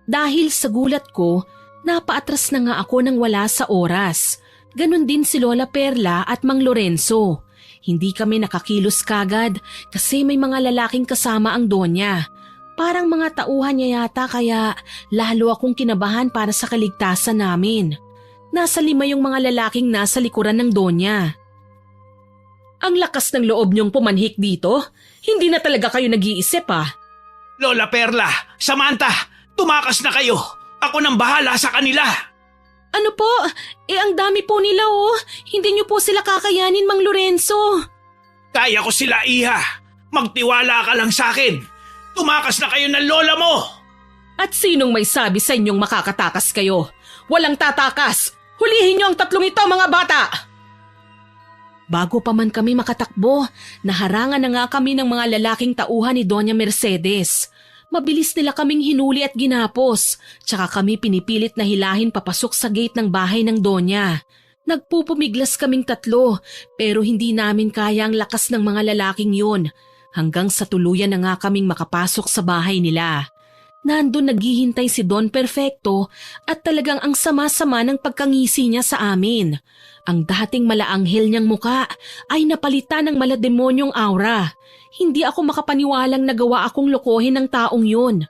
Dahil sa gulat ko, napaatras na nga ako nang wala sa oras. Ganon din si Lola Perla at Mang Lorenzo. Hindi kami nakakilos kagad kasi may mga lalaking kasama ang Donya. Parang mga tauhan niya yata kaya lalo akong kinabahan para sa kaligtasan namin. Nasa 5 yung mga lalaking nasa likuran ng Donya. Ang lakas ng loob niyong pumanhik dito? Hindi na talaga kayo nag-iisip ah. Lola Perla, Samantha, tumakas na kayo. Ako nang bahala sa kanila. Ano po? Ang dami po nila oh. Hindi niyo po sila kakayanin, Mang Lorenzo. Kaya ko sila, Iha. Magtiwala ka lang sa akin. Tumakas na kayo ng lola mo! At sinong may sabi sa inyong makakatakas kayo? Walang tatakas! Hulihin niyo ang 3 ito, mga bata! Bago pa man kami makatakbo, naharangan na nga kami ng mga lalaking tauhan ni Doña Mercedes. Mabilis nila kaming hinuli at ginapos, tsaka kami pinipilit na hilahin papasok sa gate ng bahay ng Doña. Nagpupumiglas kaming 3, pero hindi namin kaya ang lakas ng mga lalaking yun. Hanggang sa tuluyan na nga kaming makapasok sa bahay nila. Nandun naghihintay si Don Perfecto at talagang ang sama-sama ng pagkangisi niya sa amin. Ang dating malaanghel niyang muka ay napalitan ng malademonyong aura. Hindi ako makapaniwalang nagawa akong lokohin ng taong yun.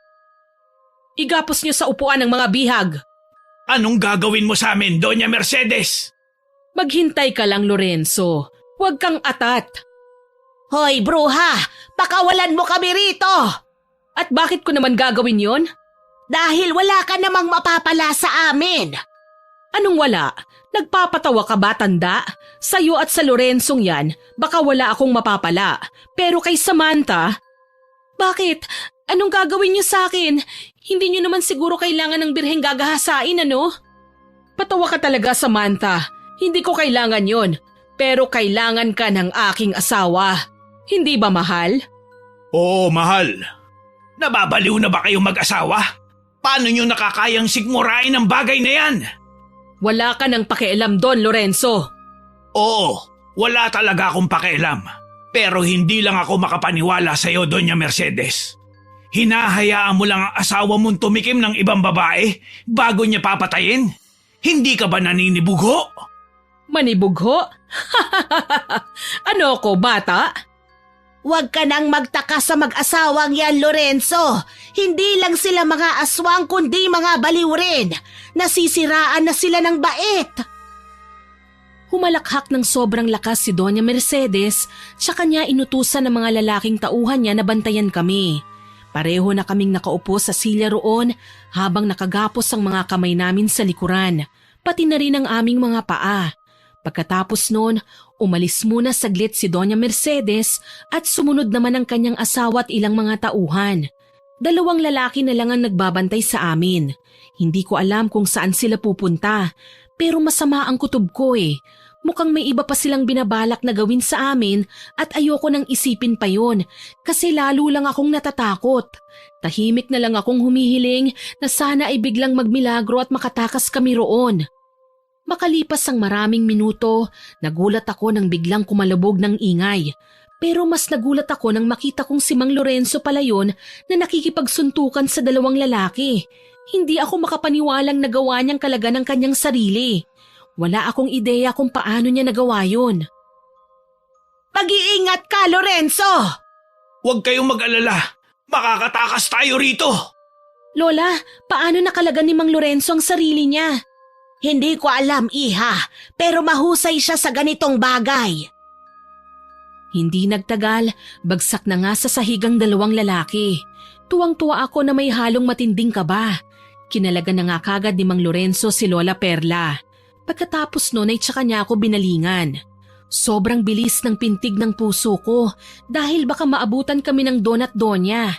Igapos niyo sa upuan ng mga bihag. Anong gagawin mo sa amin, Doña Mercedes? Maghintay ka lang, Lorenzo. Huwag kang atat. Hoy, bruha! Pakawalan mo kami rito! At bakit ko naman gagawin yon? Dahil wala ka namang mapapala sa amin! Anong wala? Nagpapatawa ka ba, tanda? Sa'yo at sa Lorenzong yan, baka wala akong mapapala. Pero kay Samantha... Bakit? Anong gagawin niyo sa akin? Hindi niyo naman siguro kailangan ng birheng gagahasain, ano? Patawa ka talaga, Samantha. Hindi ko kailangan yon. Pero kailangan ka ng aking asawa. Hindi ba mahal? Oo, mahal. Nababaliw na ba kayong mag-asawa? Paano nyo nakakayang sigmurain ang bagay na yan? Wala ka nang pakialam doon, Lorenzo. Oo, wala talaga akong pakialam. Pero hindi lang ako makapaniwala sa iyo, Doña Mercedes. Hinahayaan mo lang ang asawa mong tumikim ng ibang babae bago niya papatayin? Hindi ka ba naninibugho? Manibugho? Ano ko, bata? Huwag ka nang magtaka sa mag-asawang yan, Lorenzo. Hindi lang sila mga aswang kundi mga baliw rin. Nasisiraan na sila ng bait. Humalakhak ng sobrang lakas si Doña Mercedes, tsaka niya inutusan ng mga lalaking tauhan niya na bantayan kami. Pareho na kaming nakaupo sa silya roon habang nakagapos ang mga kamay namin sa likuran, pati na rin ang aming mga paa. Pagkatapos noon, umalis muna saglit si Doña Mercedes at sumunod naman ang kanyang asawa at ilang mga tauhan. 2 lalaki na lang ang nagbabantay sa amin. Hindi ko alam kung saan sila pupunta, pero masama ang kutob ko eh. Mukhang may iba pa silang binabalak na gawin sa amin at ayoko nang isipin pa yon kasi lalo lang akong natatakot. Tahimik na lang akong humihiling na sana ay biglang magmilagro at makatakas kami roon. Makalipas ang maraming minuto, nagulat ako nang biglang kumalabog ng ingay. Pero mas nagulat ako nang makita kong si Mang Lorenzo pala yun na nakikipagsuntukan sa 2 lalaki. Hindi ako makapaniwalang nagawa niyang kalaga ng kanyang sarili. Wala akong ideya kung paano niya nagawa yun. Mag-iingat ka, Lorenzo! Huwag kayong mag-alala. Makakatakas tayo rito. Lola, paano nakalaga ni Mang Lorenzo ang sarili niya? Hindi ko alam, iha, pero mahusay siya sa ganitong bagay. Hindi nagtagal, bagsak na nga sa sahigang dalawang lalaki. Tuwang-tuwa ako na may halong matinding kaba. Kinalaga na nga kagad ni Mang Lorenzo si Lola Perla. Pagkatapos nun ay tsaka niya ako binalingan. Sobrang bilis ng pintig ng puso ko dahil baka maabutan kami ng Don at Donya.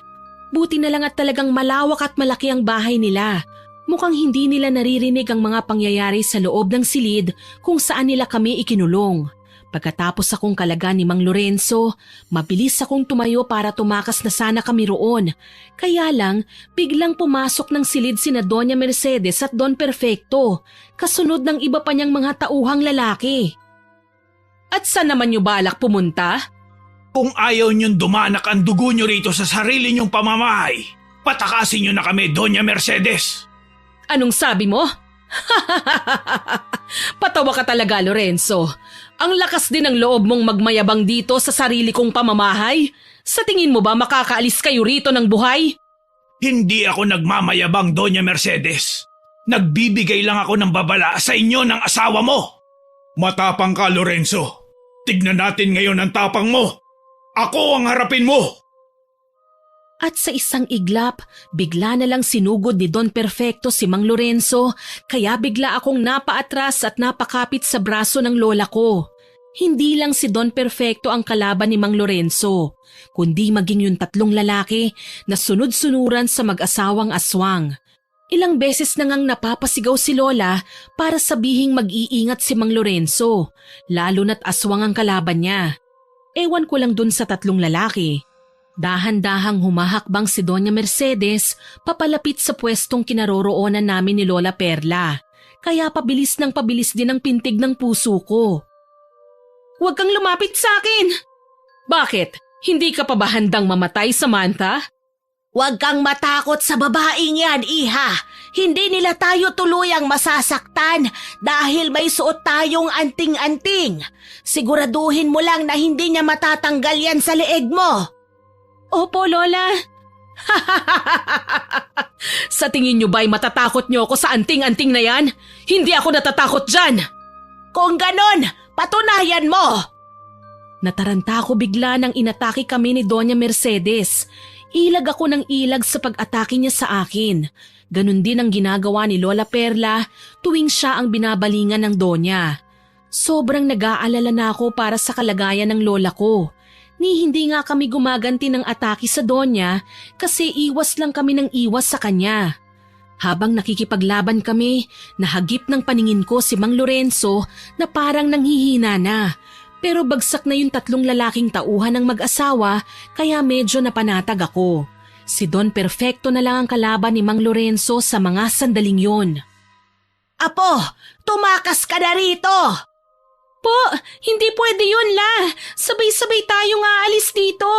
Buti na lang at talagang malawak at malaki ang bahay nila. Mukhang hindi nila naririnig ang mga pangyayari sa loob ng silid kung saan nila kami ikinulong. Pagkatapos akong kalaga ni Mang Lorenzo, mabilis akong tumayo para tumakas na sana kami roon. Kaya lang, biglang pumasok ng silid sina Doña Mercedes at Don Perfecto, kasunod ng iba pa niyang mga tauhang lalaki. At saan naman niyo balak pumunta? Kung ayaw niyong dumanak ang dugo niyo rito sa sarili niyong pamamahay, patakasin niyo na kami, Doña Mercedes. Anong sabi mo? Patawa ka talaga, Lorenzo. Ang lakas din ng loob mong magmayabang dito sa sarili kong pamamahay. Sa tingin mo ba makakaalis kayo rito ng buhay? Hindi ako nagmamayabang, Doña Mercedes. Nagbibigay lang ako ng babala sa inyo ng asawa mo. Matapang ka, Lorenzo. Tignan natin ngayon ang tapang mo. Ako ang harapin mo. At sa isang iglap, bigla na lang sinugod ni Don Perfecto si Mang Lorenzo, kaya bigla akong napaatras at napakapit sa braso ng lola ko. Hindi lang si Don Perfecto ang kalaban ni Mang Lorenzo, kundi maging yung tatlong lalaki na sunod-sunuran sa mag-asawang aswang. Ilang beses na ngang napapasigaw si Lola para sabihing mag-iingat si Mang Lorenzo, lalo na't aswang ang kalaban niya. Ewan ko lang dun sa tatlong lalaki. Dahan-dahang humahakbang si Doña Mercedes papalapit sa pwestong kinaroroonan namin ni Lola Perla. Kaya pabilis din ang pintig ng puso ko. Huwag kang lumapit sa akin! Bakit? Hindi ka pa ba handang mamatay, Samantha? Huwag kang matakot sa babaeng yan, iha. Hindi nila tayo tuluyang masasaktan dahil may suot tayong anting-anting. Siguraduhin mo lang na hindi niya matatanggal yan sa leeg mo. Opo, Lola. Sa tingin niyo ba'y matatakot niyo ako sa anting-anting na yan? Hindi ako natatakot dyan! Kung ganon, patunayan mo! Nataranta ako bigla nang inatake kami ni Doña Mercedes. Ilag ako ng ilag sa pag-atake niya sa akin. Ganon din ang ginagawa ni Lola Perla tuwing siya ang binabalingan ng Donya. Sobrang nag-aalala na ako para sa kalagayan ng lola ko. Ni hindi nga kami gumaganti ng atake sa Donya kasi iwas lang kami ng iwas sa kanya. Habang nakikipaglaban kami, nahagip ng paningin ko si Mang Lorenzo na parang nanghihina na. Pero bagsak na yung tatlong lalaking tauhan ng mag-asawa kaya medyo napanatag ako. Si Don Perfecto na lang ang kalaban ni Mang Lorenzo sa mga sandaling yon. Apo, tumakas ka na rito! Po, hindi pwede yun, La. Sabay-sabay tayong aalis dito.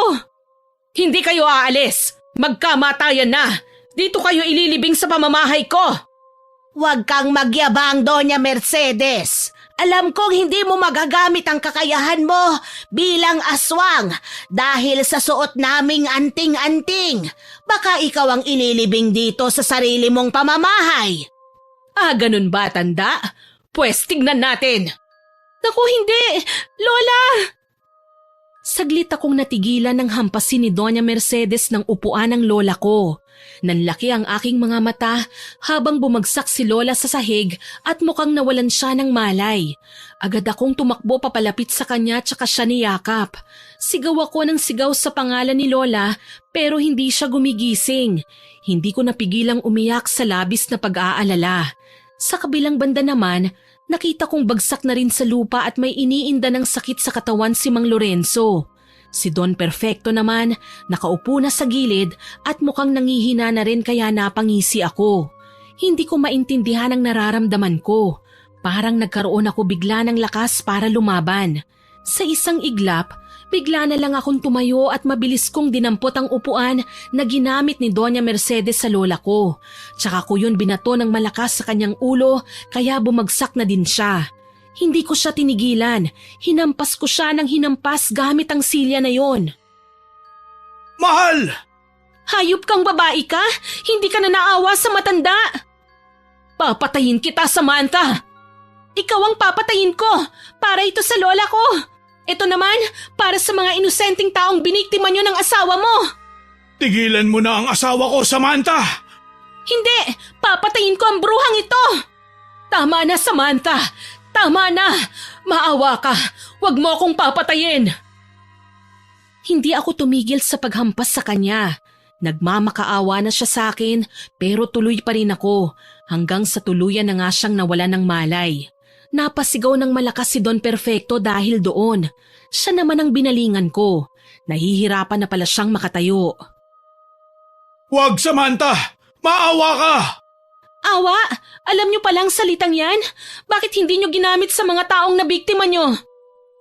Hindi kayo aalis. Magkamatayan na. Dito kayo ililibing sa pamamahay ko. Huwag kang magyabang, Doña Mercedes. Alam kong hindi mo magagamit ang kakayahan mo bilang aswang dahil sa suot naming anting-anting. Baka ikaw ang ililibing dito sa sarili mong pamamahay. Ah, ganun ba, tanda? Pwes, tignan natin. Naku, hindi! Lola! Saglit akong natigilan ng hampasin ni Doña Mercedes ng upuan ng lola ko. Nanlaki ang aking mga mata habang bumagsak si Lola sa sahig at mukhang nawalan siya ng malay. Agad akong tumakbo papalapit sa kanya tsaka siya niyakap. Sigaw ako ng sigaw sa pangalan ni Lola pero hindi siya gumigising. Hindi ko napigilang umiyak sa labis na pag-aalala. Sa kabilang banda naman, nakita kong bagsak na rin sa lupa at may iniinda ng sakit sa katawan si Mang Lorenzo. Si Don Perfecto naman, nakaupo na sa gilid at mukhang nangihina na rin kaya napangisi ako. Hindi ko maintindihan ang nararamdaman ko. Parang nagkaroon ako bigla ng lakas para lumaban. Sa isang iglap, bigla na lang akong tumayo at mabilis kong dinampot ang upuan na ginamit ni Doña Mercedes sa lola ko. Tsaka ko yun binato ng malakas sa kanyang ulo kaya bumagsak na din siya. Hindi ko siya tinigilan. Hinampas ko siya ng hinampas gamit ang silya na yon. Mahal! Hayop kang babae ka? Hindi ka na naawa sa matanda? Papatayin kita, Samantha! Ikaw ang papatayin ko para ito sa lola ko. Ito naman para sa mga inosenteng taong biniktima nyo ng asawa mo. Tigilan mo na ang asawa ko, Samantha! Hindi! Papatayin ko ang bruhang ito! Tama na, Samantha! Tama na! Maawa ka! Huwag mo akong papatayin! Hindi ako tumigil sa paghampas sa kanya. Nagmamakaawa na siya sa akin pero tuloy pa rin ako hanggang sa tuluyan na nga siyang nawala ng malay. Napasigaw ng malakas si Don Perfecto dahil doon. Siya naman ang binalingan ko. Nahihirapan na pala siyang makatayo. Huwag, Samantha! Maawa ka! Awa? Alam niyo palang salitang yan? Bakit hindi niyo ginamit sa mga taong nabiktima niyo?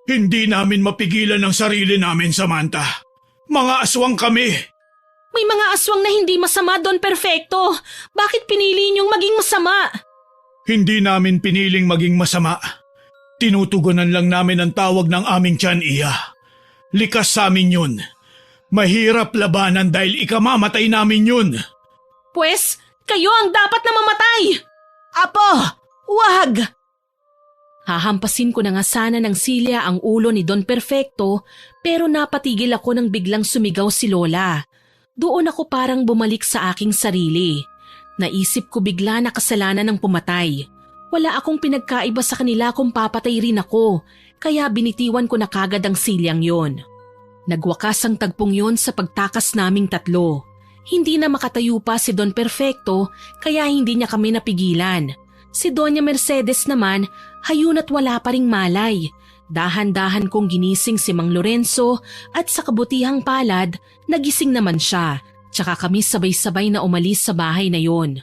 Hindi namin mapigilan ang sarili namin, Samantha. Mga aswang kami. May mga aswang na hindi masama, Don Perfecto. Bakit pinili niyong maging masama? Hindi namin piniling maging masama. Tinutugunan lang namin ang tawag ng aming tiyan, Iya. Likas sa amin yun. Mahirap labanan dahil ikamamatay namin yun. Pwes, kayo ang dapat na mamatay! Apo, wag! Hahampasin ko na nga sana ng silya ang ulo ni Don Perfecto pero napatigil ako nang biglang sumigaw si Lola. Doon ako parang bumalik sa aking sarili. Naisip ko bigla na kasalanan ng pumatay. Wala akong pinagkaiba sa kanila kung papatay rin ako, kaya binitiwan ko na kagad ang silyang yon. Nagwakas ang tagpong yon sa pagtakas naming tatlo. Hindi na makatayo pa si Don Perfecto kaya hindi niya kami napigilan. Si Doña Mercedes naman, hayun at wala pa ring malay. Dahan-dahan kong ginising si Mang Lorenzo at sa kabutihang palad, nagising naman siya. Tsaka kami sabay-sabay na umalis sa bahay na yon.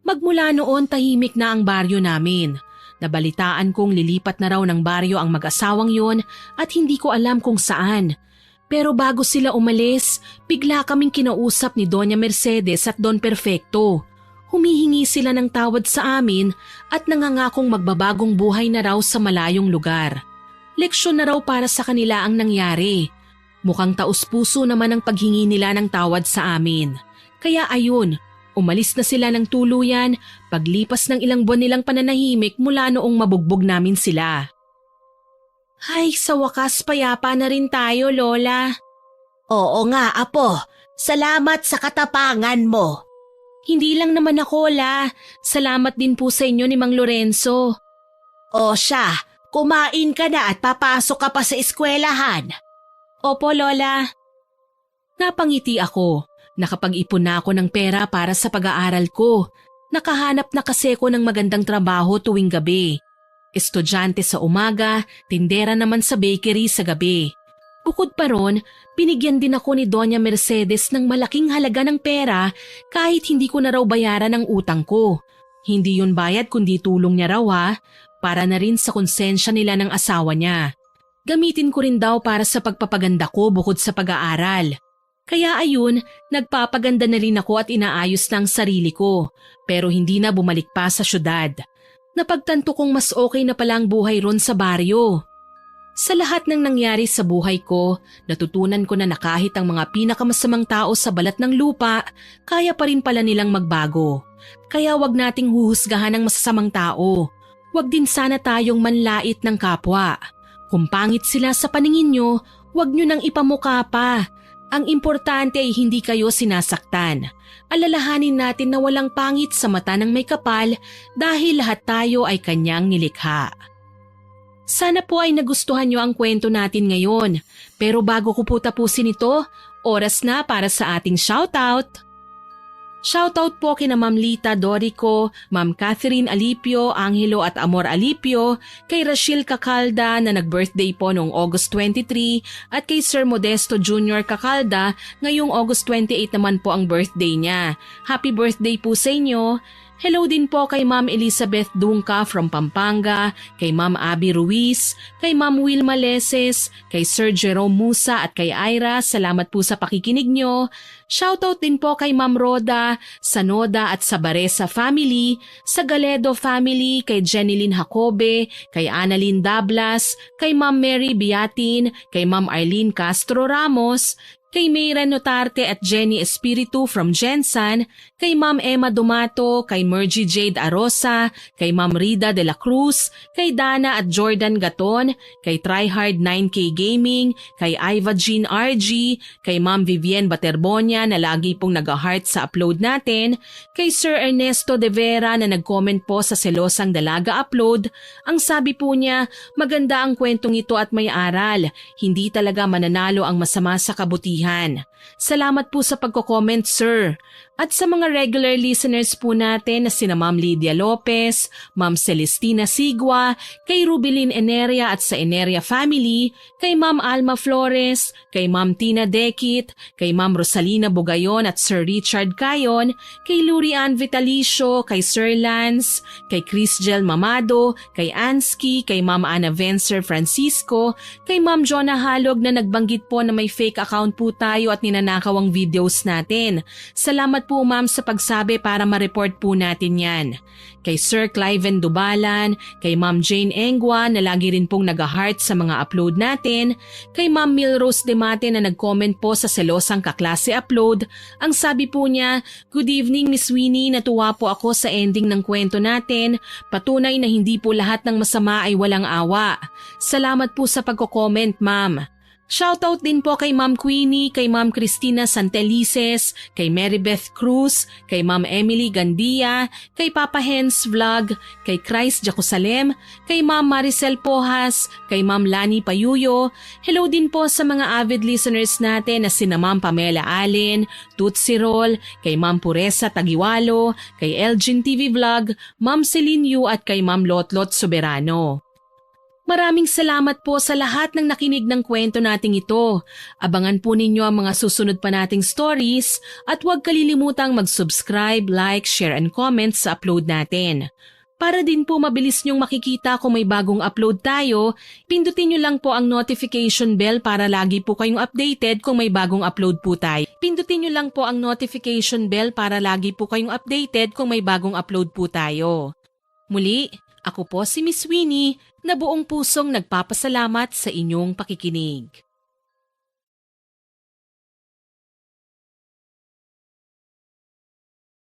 Magmula noon tahimik na ang baryo namin. Nabalitaan kong lilipat na raw ng baryo ang mag-asawang yon at hindi ko alam kung saan. Pero bago sila umalis, bigla kaming kinausap ni Doña Mercedes at Don Perfecto. Humihingi sila ng tawad sa amin at nangangakong magbabagong buhay na raw sa malayong lugar. Leksyon na raw para sa kanila ang nangyari. Mukhang taus-puso naman ang paghingi nila ng tawad sa amin. Kaya ayun, umalis na sila ng tuluyan paglipas ng ilang buwan nilang pananahimik mula noong mabugbog namin sila. Ay, sa wakas payapa na rin tayo, Lola. Oo nga, Apo. Salamat sa katapangan mo. Hindi lang naman ako, La. Salamat din po sa inyo ni Mang Lorenzo. O siya, kumain ka na at papasok ka pa sa eskwelahan. Opo, Lola. Napangiti ako. Nakapag-ipon na ako ng pera para sa pag-aaral ko. Nakahanap na kasi ako ng magandang trabaho tuwing gabi. Estudyante sa umaga, tindera naman sa bakery sa gabi. Bukod pa ron, binigyan din ako ni Doña Mercedes ng malaking halaga ng pera kahit hindi ko na raw bayaran ang utang ko. Hindi yun bayad kundi tulong niya raw ha, para na rin sa konsensya nila ng asawa niya. Gamitin ko rin daw para sa pagpapaganda ko bukod sa pag-aaral. Kaya ayun, nagpapaganda na rin ako at inaayos na ang sarili ko, pero hindi na bumalik pa sa syudad. Napagtanto kong mas okay na pala ang buhay ron sa baryo. Sa lahat ng nangyari sa buhay ko, natutunan ko na kahit ang mga pinakamasamang tao sa balat ng lupa, kaya pa rin pala nilang magbago. Kaya wag nating huhusgahan ang masasamang tao. Wag din sana tayong manlait ng kapwa. Kung pangit sila sa paningin nyo, wag nyo nang ipamukha pa. Ang importante ay hindi kayo sinasaktan. Alalahanin natin na walang pangit sa mata ng may kapal dahil lahat tayo ay kanyang nilikha. Sana po ay nagustuhan nyo ang kwento natin ngayon. Pero bago ko po tapusin ito, oras na para sa ating shoutout. Shoutout po kina Ma'am Lita Dorico, Ma'am Catherine Alipio, Angelo at Amor Alipio, kay Rachel Cacalda na nag-birthday po noong August 23 at kay Sir Modesto Jr. Cacalda ngayong August 28 naman po ang birthday niya. Happy birthday po sa inyo! Hello din po kay Ma'am Elizabeth Dungca from Pampanga, kay Ma'am Abby Ruiz, kay Ma'am Wilma Leses, kay Sir Jerome Musa at kay Ira. Salamat po sa pakikinig nyo. Shoutout din po kay Ma'am Roda, Sanoda at Sabaresa family, sa Galedo family, kay Jeneline Jacobe, kay Annalyn Dablas, kay Ma'am Mary Biatin, kay Ma'am Arlene Castro Ramos, kay Mayra Notarte at Jenny Espiritu from Jensan, kay Ma'am Emma Dumato, kay Mergy Jade Arosa, kay Ma'am Rida de la Cruz, kay Dana at Jordan Gaton, kay Tryhard 9K Gaming, kay Iva Jean RG, kay Ma'am Vivienne Baterbonia na lagi pong nag-heart sa upload natin, kay Sir Ernesto De Vera na nag-comment po sa Selosang Dalaga upload. Ang sabi po niya, maganda ang kwentong ito at may aral. Hindi talaga mananalo ang masama sa kabutihan. Salamat po sa pagko-comment, sir. At sa mga regular listeners po natin na sina Ma'am Lydia Lopez, Ma'am Celestina Sigua, kay Rubilin Eneria at sa Eneria family, kay Ma'am Alma Flores, kay Ma'am Tina Dekit, kay Ma'am Rosalina Bugayon at Sir Richard Cayon, kay Lurian Vitalicio, kay Sir Lance, kay Crisgel Mamado, kay Ansky, kay Ma'am Ana Vencer Francisco, kay Ma'am Jonah Halog na nagbanggit po na may fake account po tayo at ninanakaw ang videos natin. Salamat po ma'am sa pagsabi para ma-report po natin yan. Kay Sir Cliven Dubalan, kay Ma'am Jane Engwa na lagi rin pong nag-heart sa mga upload natin, kay Ma'am Milrose Demate na nag-comment po sa Selosang Kaklase upload. Ang sabi po niya, "Good evening Miss Winnie, natuwa po ako sa ending ng kwento natin. Patunay na hindi po lahat ng masama ay walang awa. Salamat po sa pagko-comment ma'am." Shoutout din po kay Ma'am Queenie, kay Ma'am Cristina Santelices, kay Marybeth Cruz, kay Ma'am Emily Gandia, kay Papa Hens Vlog, kay Christ Jerusalem, kay Ma'am Maricel Pojas, kay Ma'am Lani Payuyo. Hello din po sa mga avid listeners natin na sina Ma'am Pamela Allen, Tutsi Roll, kay Ma'am Puresa Tagiwalo, kay Elgin TV Vlog, Ma'am Celine Yu at kay Ma'am Lotlot Soberano. Maraming salamat po sa lahat ng nakinig ng kwento nating ito. Abangan po ninyo ang mga susunod pa nating stories at huwag kalilimutang mag-subscribe, like, share and comment sa upload natin. Para din po mabilis nyong makikita kung may bagong upload tayo, pindutin nyo lang po ang notification bell para lagi po kayong updated kung may bagong upload po tayo. Pindutin nyo lang po ang notification bell para lagi po kayong updated kung may bagong upload po tayo. Muli, ako po si Miss Winnie na buong pusong nagpapasalamat sa inyong pakikinig.